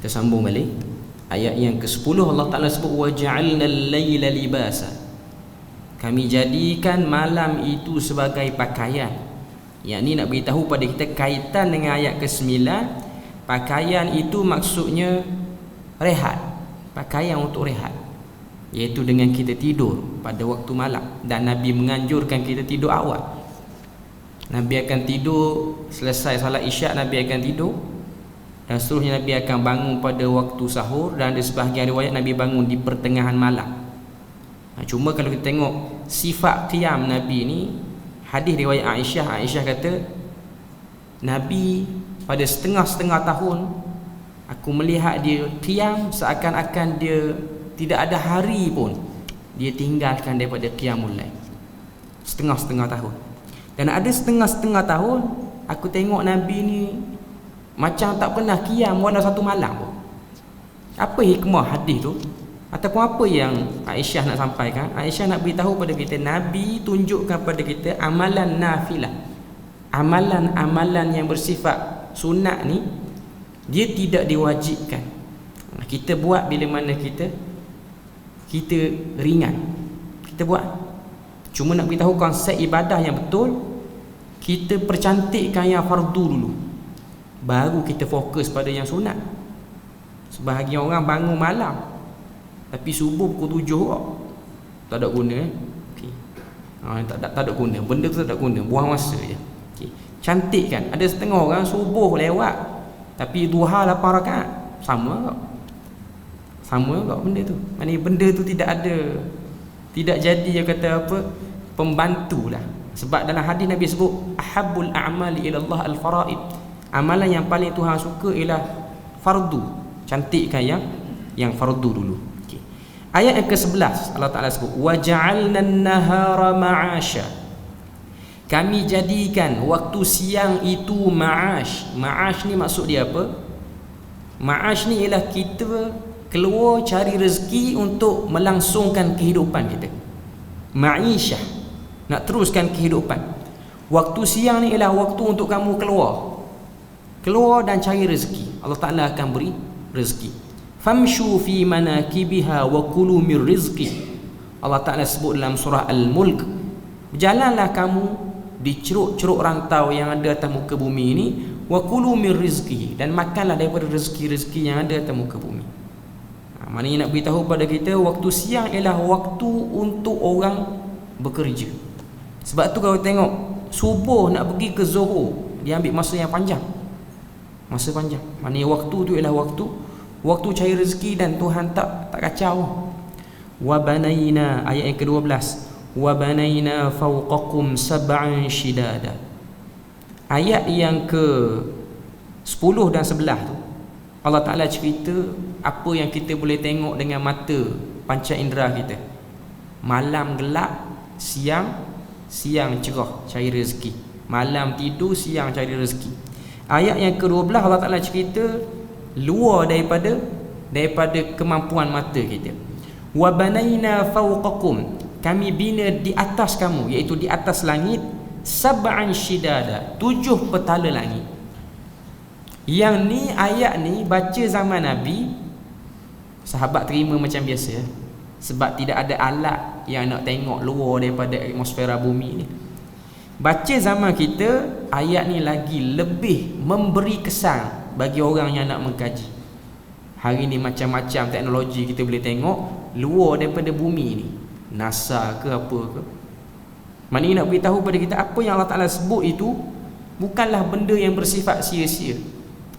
Kita sambung balik ayat yang ke-10. Allah Ta'ala sebut waja'alna al-laila libasa, kami jadikan malam itu sebagai pakaian. Yang ni nak beritahu pada kita kaitan dengan ayat ke-9. Pakaian itu maksudnya rehat, pakaian untuk rehat, iaitu dengan kita tidur pada waktu malam. Dan Nabi menganjurkan kita tidur awal. Nabi akan tidur selesai salat isyak, Nabi akan tidur, dan seterusnya Nabi akan bangun pada waktu sahur, dan ada sebahagian riwayat Nabi bangun di pertengahan malam. Cuma kalau kita tengok sifat qiyam Nabi ni, hadis riwayat Aisyah kata Nabi pada setengah-setengah tahun aku melihat dia qiyam seakan-akan dia tidak ada hari pun dia tinggalkan daripada qiyamul lail. Setengah-setengah tahun. Dan ada setengah-setengah tahun aku tengok Nabi ni macam tak pernah qiyam walau satu malam pun. Apa hikmah hadis tu? Ataupun apa yang Aisyah nak sampaikan? Aisyah nak beritahu pada kita, Nabi tunjukkan pada kita amalan nafilah, amalan-amalan yang bersifat sunat ni dia tidak diwajibkan. Kita buat bila mana kita ringan, kita buat. Cuma nak beritahu konsep ibadah yang betul, kita percantikkan yang fardu dulu, baru kita fokus pada yang sunat. Sebahagian orang bangun malam tapi subuh pukul 7 kok. Tak ada guna okey. Tak ada guna. Benda tu tak ada guna, buang masa je. Okey. Cantik kan? Ada setengah orang subuh lewat tapi duha 8 rakaat. Sama kok benda tu. Maknanya benda tu tidak jadi dia kata apa? Pembantulah. Sebab dalam hadis Nabi sebut ahabbul a'mali ila Allah al-faraid. Amalan yang paling Tuhan suka ialah fardu. Cantikkan yang fardu dulu. Ayat yang ke-11 Allah Ta'ala sebut waja'alna an-nahara ma'asha, kami jadikan waktu siang itu ma'ash. Ma'ash ni maksud dia apa? Ma'ash ni ialah kita keluar cari rezeki untuk melangsungkan kehidupan kita. Ma'isyah, nak teruskan kehidupan. Waktu siang ni ialah waktu untuk kamu keluar dan cari rezeki. Allah Ta'ala akan beri rezeki. Famshu fi manakibiha wa kulu mir rizqi. Allah Ta'ala sebut dalam surah Al-Mulk, berjalanlah kamu di ceruk-ceruk rantau yang ada atas muka bumi ini, wa kulu mir rizqi, dan makanlah daripada rezeki-rezeki yang ada atas muka bumi. Maknanya nak beritahu pada kita waktu siang ialah waktu untuk orang bekerja. Sebab tu kalau tengok subuh nak pergi ke Zuhur, dia ambil masa yang panjang. Masa panjang. Maknanya waktu tu ialah waktu cari rezeki dan Tuhan tak kacau. Wa banaina, ayat yang ke-12. Wa banaina fawqakum sab'an shidada. Ayat yang ke-10 dan 11 tu Allah Ta'ala cerita apa yang kita boleh tengok dengan mata panca indera kita. Malam gelap, siang cerah cari rezeki. Malam tidur, siang cari rezeki. Ayat yang ke-12 Allah Ta'ala cerita luar daripada kemampuan mata kita. Wa banaina fawqakum, kami bina di atas kamu, iaitu di atas langit, sab'an shidada, 7 petala langit. Yang ni ayat ni baca zaman Nabi, sahabat terima macam biasa, sebab tidak ada alat yang nak tengok luar daripada atmosfera bumi ni. Baca zaman kita, ayat ni lagi lebih memberi kesan bagi orang yang nak mengkaji. Hari ni macam-macam teknologi kita boleh tengok luar daripada bumi ni, NASA ke apa ke. Maknanya nak beritahu pada kita apa yang Allah Ta'ala sebut itu bukanlah benda yang bersifat sia-sia.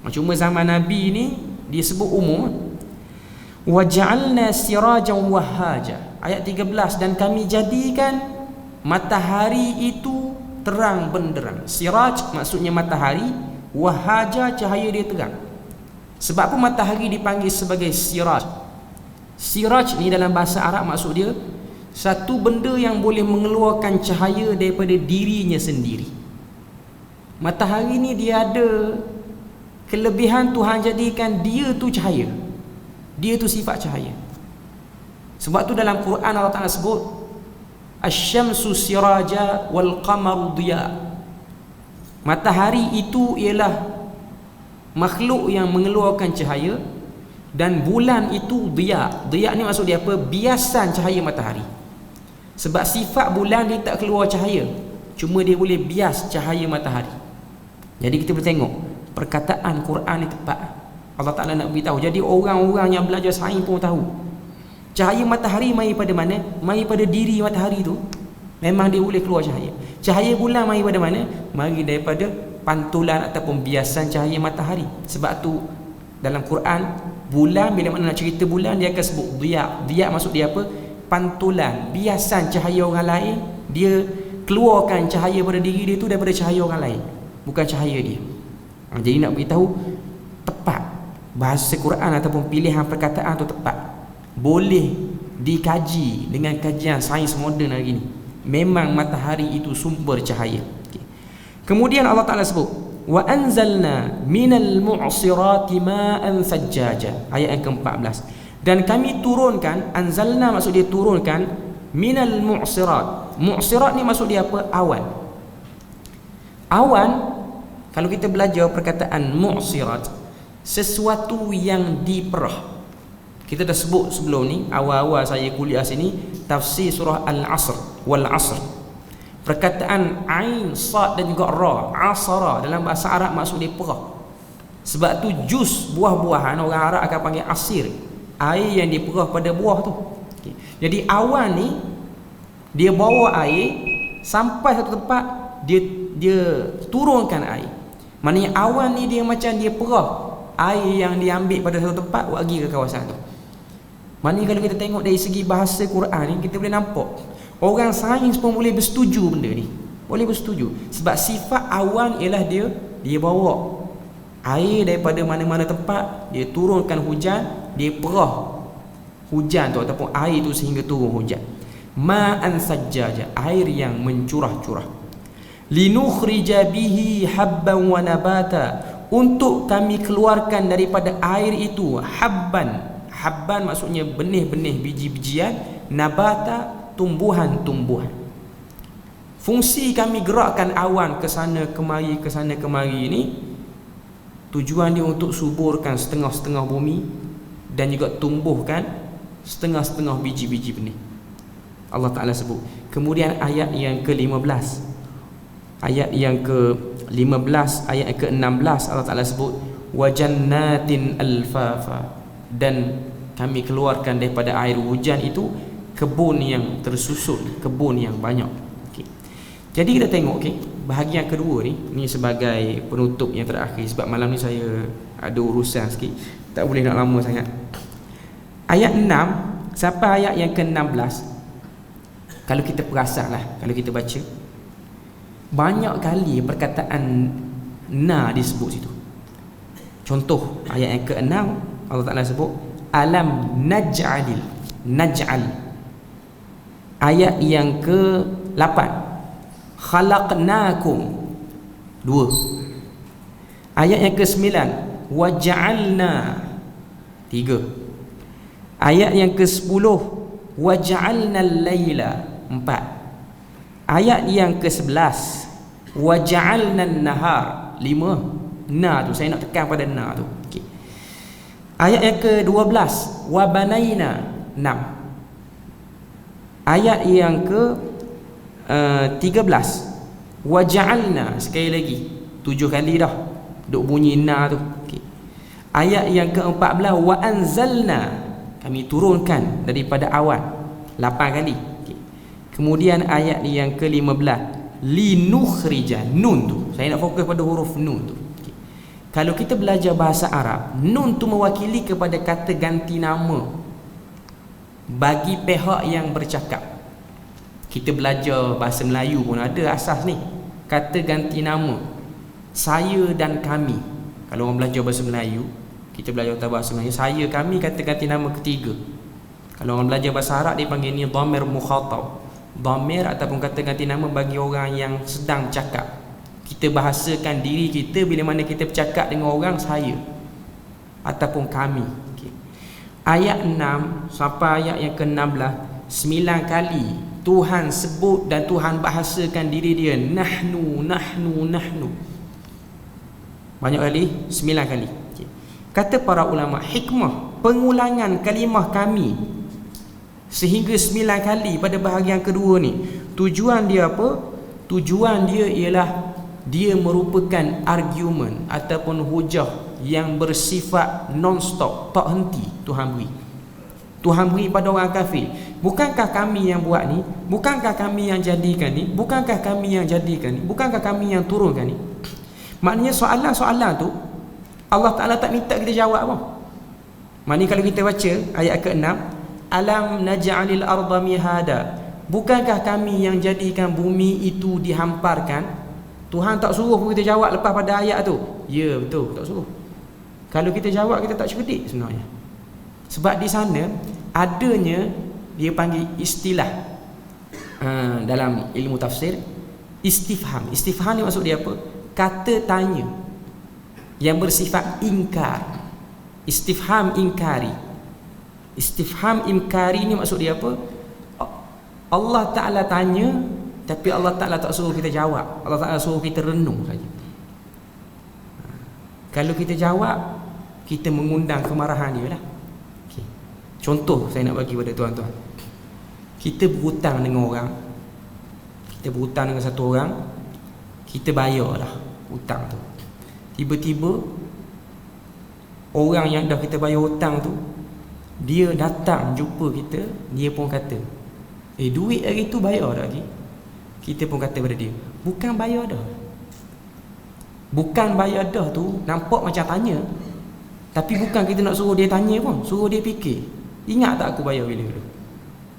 Cuma zaman Nabi ni dia sebut umum. Wa ja'alna sirajan wahhaja, ayat 13, dan kami jadikan matahari itu terang benderang. Siraj maksudnya matahari, wahhaja cahaya dia terang. Sebab apa matahari dipanggil sebagai siraj? Siraj ni dalam bahasa Arab maksud dia satu benda yang boleh mengeluarkan cahaya daripada dirinya sendiri. Matahari ni dia ada kelebihan, Tuhan jadikan dia tu cahaya. Dia tu sifat cahaya. Sebab tu dalam Quran Allah Ta'ala sebut asy-syamsu siraja wal qamaru diya. Matahari itu ialah makhluk yang mengeluarkan cahaya dan bulan itu diya. Diya ni maksud dia apa? Biasan cahaya matahari. Sebab sifat bulan dia tak keluar cahaya, cuma dia boleh bias cahaya matahari. Jadi kita boleh tengok perkataan Quran ni tepat. Allah Ta'ala nak beritahu. Jadi orang-orang yang belajar sains pun tahu cahaya matahari mai pada mana? Mai pada diri matahari tu. Memang dia boleh keluar cahaya. Cahaya bulan mai pada mana? Mari daripada pantulan ataupun biasan cahaya matahari. Sebab tu dalam Quran, bulan bila mana nak cerita bulan dia akan sebut diya. Diya maksud dia apa? Pantulan, biasan cahaya orang lain. Dia keluarkan cahaya pada diri dia tu daripada cahaya orang lain, bukan cahaya dia. Jadi nak beritahu tepat bahasa Quran ataupun pilihan perkataan tu tepat. Boleh dikaji dengan kajian sains moden hari ni. Memang matahari itu sumber cahaya. Kemudian Allah Ta'ala sebut wa anzalna minal mu'sirati ma'an sajjaja, ayat yang ke-14. Dan kami turunkan, anzalna maksud dia turunkan, minal mu'sirat. Mu'sirat ni maksud dia apa? Awan. Awan, kalau kita belajar perkataan mu'sirat, sesuatu yang diperah. Kita dah sebut sebelum ni, awal-awal saya kuliah sini, tafsir surah Al-Asr wal Asr. Perkataan ain, sad dan juga ra, asara dalam bahasa Arab maksud dia perah. Sebab tu jus buah-buahan orang Arab akan panggil asir, air yang diperah pada buah tu. Jadi awan ni dia bawa air sampai satu tempat, dia turunkan air. Maknanya awan ni dia macam dia perah air yang diambil pada satu tempat pergi ke kawasan tu. Maknanya kalau kita tengok dari segi bahasa Quran ni, kita boleh nampak orang sains pun boleh bersetuju benda ni. Boleh bersetuju. Sebab sifat awan ialah dia bawa air daripada mana-mana tempat, dia turunkan hujan, dia perah hujan tu ataupun air tu sehingga turun hujan. Ma'an sajjaja, air yang mencurah-curah. Linukhrija bihi habban wa nabata, untuk kami keluarkan daripada air itu habban. Habban maksudnya benih-benih, biji-bijian, nabata tumbuhan-tumbuhan. Fungsi kami gerakkan awan ke sana kemari ini, tujuan dia untuk suburkan setengah-setengah bumi dan juga tumbuhkan setengah-setengah biji-biji benih. Allah Ta'ala sebut. Kemudian ayat yang ke-15, ayat yang ke-15, ayat yang ke-16 Allah Ta'ala sebut wa jannatin alfafa, dan kami keluarkan daripada air hujan itu kebun yang tersusun, kebun yang banyak. Okay. Jadi kita tengok, okay, bahagian kedua ni sebagai penutup yang terakhir, sebab malam ni saya ada urusan sikit, tak boleh nak lama sangat. Ayat 6 sampai ayat yang ke-16, kalau kita perasanlah, kalau kita baca, banyak kali perkataan na disebut situ. Contoh ayat yang ke-6, Allah Ta'ala sebut alam naj'al. Ayat yang ke-8 khalaqnakum, 2. Ayat yang ke-9 waja'alna, 3. Ayat yang ke-10 waja'alna al-laila, 4. Ayat yang ke-11 waja'alna an-nahar, 5. Na tu saya nak tekan pada na tu. Okay. Ayat yang ke-12 wa banaina, 6. Ayat yang ke-13 waja'alna, sekali lagi 7 kali dah duk bunyi na tu. Okay. Ayat yang ke-14 wa anzalna, kami turunkan daripada awan, 8 kali. Okay. Kemudian ayat yang ke-15 linukhrija, nun tu saya nak fokus pada huruf nun tu. Kalau kita belajar bahasa Arab, nun tu mewakili kepada kata ganti nama bagi pihak yang bercakap. Kita belajar bahasa Melayu pun ada asas ni, kata ganti nama saya dan kami. Kalau orang belajar bahasa Melayu, kita belajar tentang bahasa Melayu, saya, kami, kata ganti nama ketiga. Kalau orang belajar bahasa Arab, dia panggil ni dhamir mukhatab, dhamir ataupun kata ganti nama bagi orang yang sedang bercakap. Kita bahasakan diri kita bila mana kita bercakap dengan orang, saya ataupun kami. Okay. Ayat 6 sampai ayat yang ke-16, 9 kali Tuhan sebut dan Tuhan bahasakan diri dia, nahnu. Banyak kali, 9 kali. Okay. Kata para ulama, hikmah pengulangan kalimah kami sehingga 9 kali pada bahagian kedua ni, tujuan dia apa? Tujuan dia ialah dia merupakan argumen ataupun hujah yang bersifat non-stop, tak henti. Tuhan beri pada orang kafir. Bukankah kami yang buat ni? Bukankah kami yang jadikan ni? Bukankah kami yang jadikan ni? Bukankah kami yang turunkan ni? Maknanya soalan-soalan tu Allah Ta'ala tak minta kita jawab apa. Maknanya kalau kita baca ayat ke-6, alam naj'alil arda mihada, bukankah kami yang jadikan bumi itu dihamparkan? Tuhan tak suruh pun kita jawab lepas pada ayat tu. Ya, betul, tak suruh. Kalau kita jawab, kita tak cerdik sebenarnya. Sebab di sana adanya, dia panggil istilah dalam ilmu tafsir, istifham. Istifham ni maksud dia apa? Kata tanya yang bersifat ingkar. Istifham ingkari. Istifham ingkari ni maksud dia apa? Allah Ta'ala tanya, tapi Allah Ta'ala tak suruh kita jawab. Allah Ta'ala suruh kita renung saja. Kalau kita jawab, kita mengundang kemarahan dia lah. Okay. Contoh saya nak bagi pada tuan-tuan. Kita berhutang dengan orang, kita berhutang dengan satu orang, kita bayar lah hutang tu. Tiba-tiba orang yang dah kita bayar hutang tu, dia datang jumpa kita, dia pun kata, duit hari tu bayar dah lagi. Kita pun kata pada dia, bukan bayar dah. Bukan bayar dah tu nampak macam tanya, tapi bukan kita nak suruh dia tanya pun, suruh dia fikir, ingat tak aku bayar bila tu?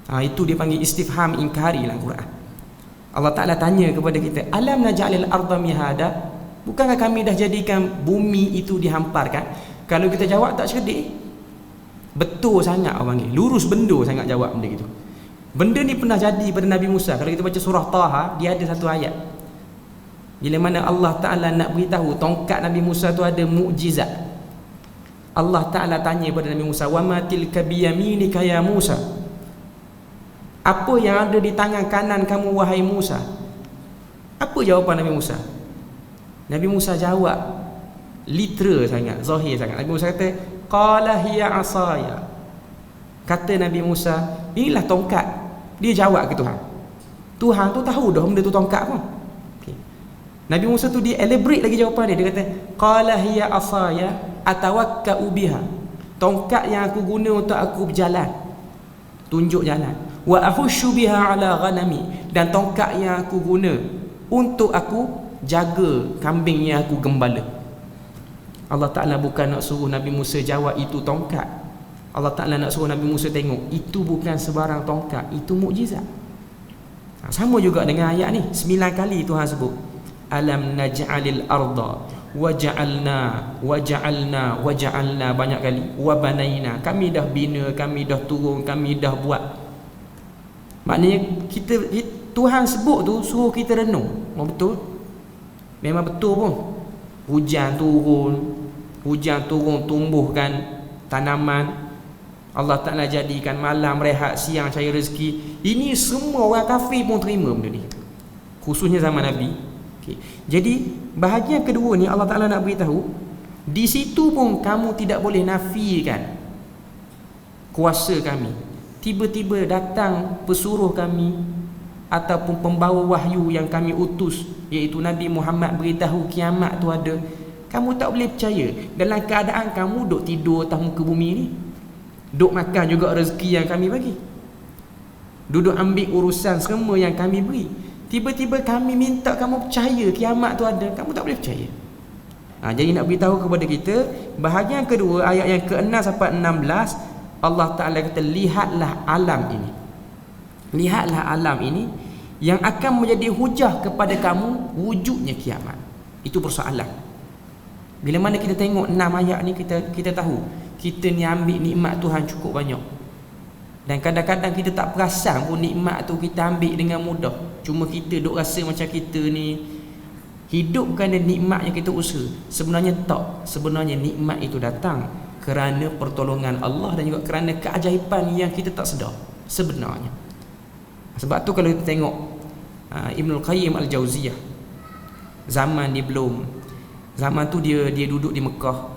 Itu dia panggil istifham ingkari dalam Quran. Allah Ta'ala tanya kepada kita, alam naj'alil arda mihada, bukankah kami dah jadikan bumi itu dihamparkan? Kalau kita jawab tak cerdik, betul sangat orang panggil, lurus bendo sangat jawab benda gitu. Benda ni pernah jadi pada Nabi Musa. Kalau kita baca surah Taha, dia ada satu ayat bila mana Allah Ta'ala nak beritahu tongkat Nabi Musa tu ada mukjizat. Allah Ta'ala tanya pada Nabi Musa, wa ma tilka biyaminika ya Musa, apa yang ada di tangan kanan kamu wahai Musa? Apa jawapan Nabi Musa? Nabi Musa jawab literal sangat, zahir sangat. Nabi Musa kata, qala hiya asaya. Kata Nabi Musa, inilah tongkat. Dia jawab ke Tuhan. Tuhan tu tahu dah benda tu tongkat pun. Okay. Nabi Musa tu dia elaborate lagi jawapan dia. Dia kata, qala hiya asaya atawakka'u biha. Tongkat yang aku guna untuk aku berjalan, tunjuk jalan. Wa ahushu biha ala ghanami, dan tongkat yang aku guna untuk aku jaga kambing yang aku gembala. Allah Ta'ala bukan nak suruh Nabi Musa jawab itu tongkat. Allah Ta'ala nak suruh Nabi Musa tengok itu bukan sebarang tongkat, itu mukjizat. Sama juga dengan ayat ni, 9 kali Tuhan sebut alam naj'alil arda waja'alna banyak kali, wa banaina, kami dah bina, kami dah turun, kami dah buat. Maknanya Tuhan sebut tu suruh kita renung. Memang betul? Memang betul pun. Hujan turun tumbuhkan tanaman. Allah Ta'ala jadikan malam rehat, siang cari rezeki. Ini semua orang kafir pun terima benda ni, khususnya zaman Nabi. Okay. Jadi bahagian kedua ni Allah Ta'ala nak beritahu, di situ pun kamu tidak boleh nafikan kuasa kami. Tiba-tiba datang pesuruh kami ataupun pembawa wahyu yang kami utus, iaitu Nabi Muhammad, beritahu kiamat tu ada. Kamu tak boleh percaya dalam keadaan kamu duk tidur atas muka bumi ni, duk makan juga rezeki yang kami bagi, duduk ambil urusan semua yang kami beri. Tiba-tiba kami minta kamu percaya kiamat tu ada, kamu tak boleh percaya. Jadi nak beritahu kepada kita, bahagian kedua ayat yang ke-6 sampai 16, Allah Ta'ala kata, lihatlah alam ini, lihatlah alam ini yang akan menjadi hujah kepada kamu wujudnya kiamat. Itu persoalan. Bila mana kita tengok 6 ayat ni, kita tahu kita ni ambil nikmat Tuhan cukup banyak, dan kadang-kadang kita tak perasan pun nikmat tu kita ambil dengan mudah. Cuma kita duk rasa macam kita ni hidup kerana nikmat yang kita usaha. Sebenarnya tak. Sebenarnya nikmat itu datang kerana pertolongan Allah dan juga kerana keajaiban yang kita tak sedar sebenarnya. Sebab tu kalau kita tengok Ibnul Qayyim Al-Jauziyah, zaman tu dia duduk di Mekah.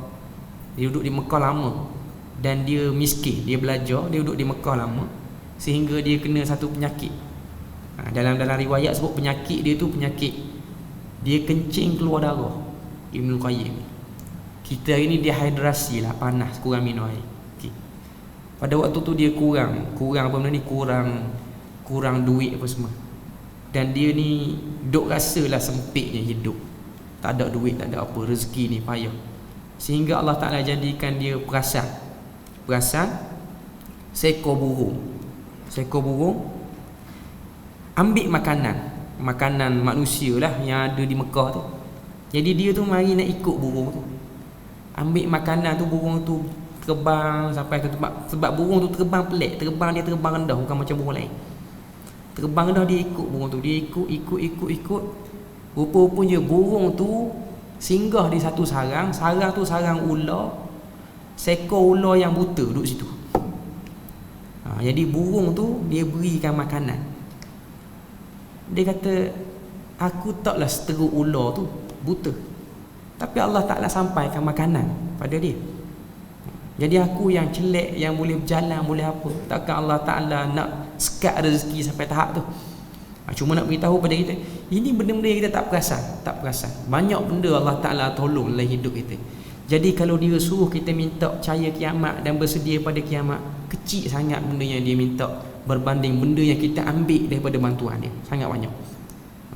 Dia duduk di Mekah lama, dan dia miskin, dia belajar, dia duduk di Mekah lama, sehingga dia kena satu penyakit. Dalam riwayat sebut penyakit dia tu penyakit dia kencing keluar darah. Ibnul Qayyim, kita hari ni dehidrasi lah, panas, kurang minum air. Okay. Pada waktu tu dia kurang apa benda ni, kurang duit apa semua, dan dia ni duk rasalah sempitnya hidup, tak ada duit, tak ada apa, rezeki ni payah. Sehingga Allah Ta'ala jadikan dia perasan seekor burung ambil makanan manusia lah yang ada di Mekah tu. Jadi dia tu mari nak ikut burung tu, ambil makanan tu. Burung tu terbang sampai ke tempat, sebab burung tu terbang pelik, dia terbang rendah, bukan macam burung lain. Terbang rendah, dia ikut burung tu, dia ikut. Rupa-rupanya burung tu singgah di satu sarang tu sarang ular, seekor ular yang buta duduk situ. Jadi burung tu dia berikan makanan. Dia kata, aku taklah seteruk ular tu, buta, tapi Allah Ta'ala sampaikan makanan pada dia. Jadi aku yang celek, yang boleh berjalan, boleh apa, takkan Allah Ta'ala nak sekat rezeki sampai tahap tu? Cuma nak beritahu pada kita, ini benda-benda yang kita tak perasan. Banyak benda Allah Ta'ala tolong dalam hidup kita. Jadi kalau dia suruh kita minta percaya kiamat dan bersedia pada kiamat, kecil sangat benda yang dia minta berbanding benda yang kita ambil daripada bantuan dia, sangat banyak.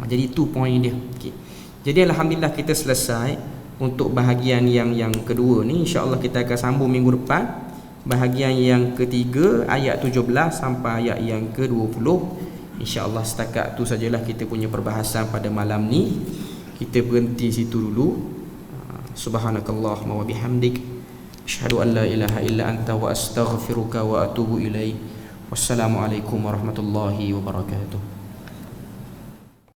Jadi itu poin dia. Okay. Jadi alhamdulillah kita selesai untuk bahagian yang kedua ni. InsyaAllah kita akan sambung minggu depan bahagian yang ketiga, ayat 17 sampai ayat yang ke-20. InsyaAllah setakat tu sajalah kita punya perbahasan pada malam ni. Kita berhenti situ dulu. Subhanakallahumma wa bihamdik, asyhadu an la ilaha illa anta wa astaghfiruka wa atubu ilaik. Wassalamualaikum warahmatullahi wabarakatuh.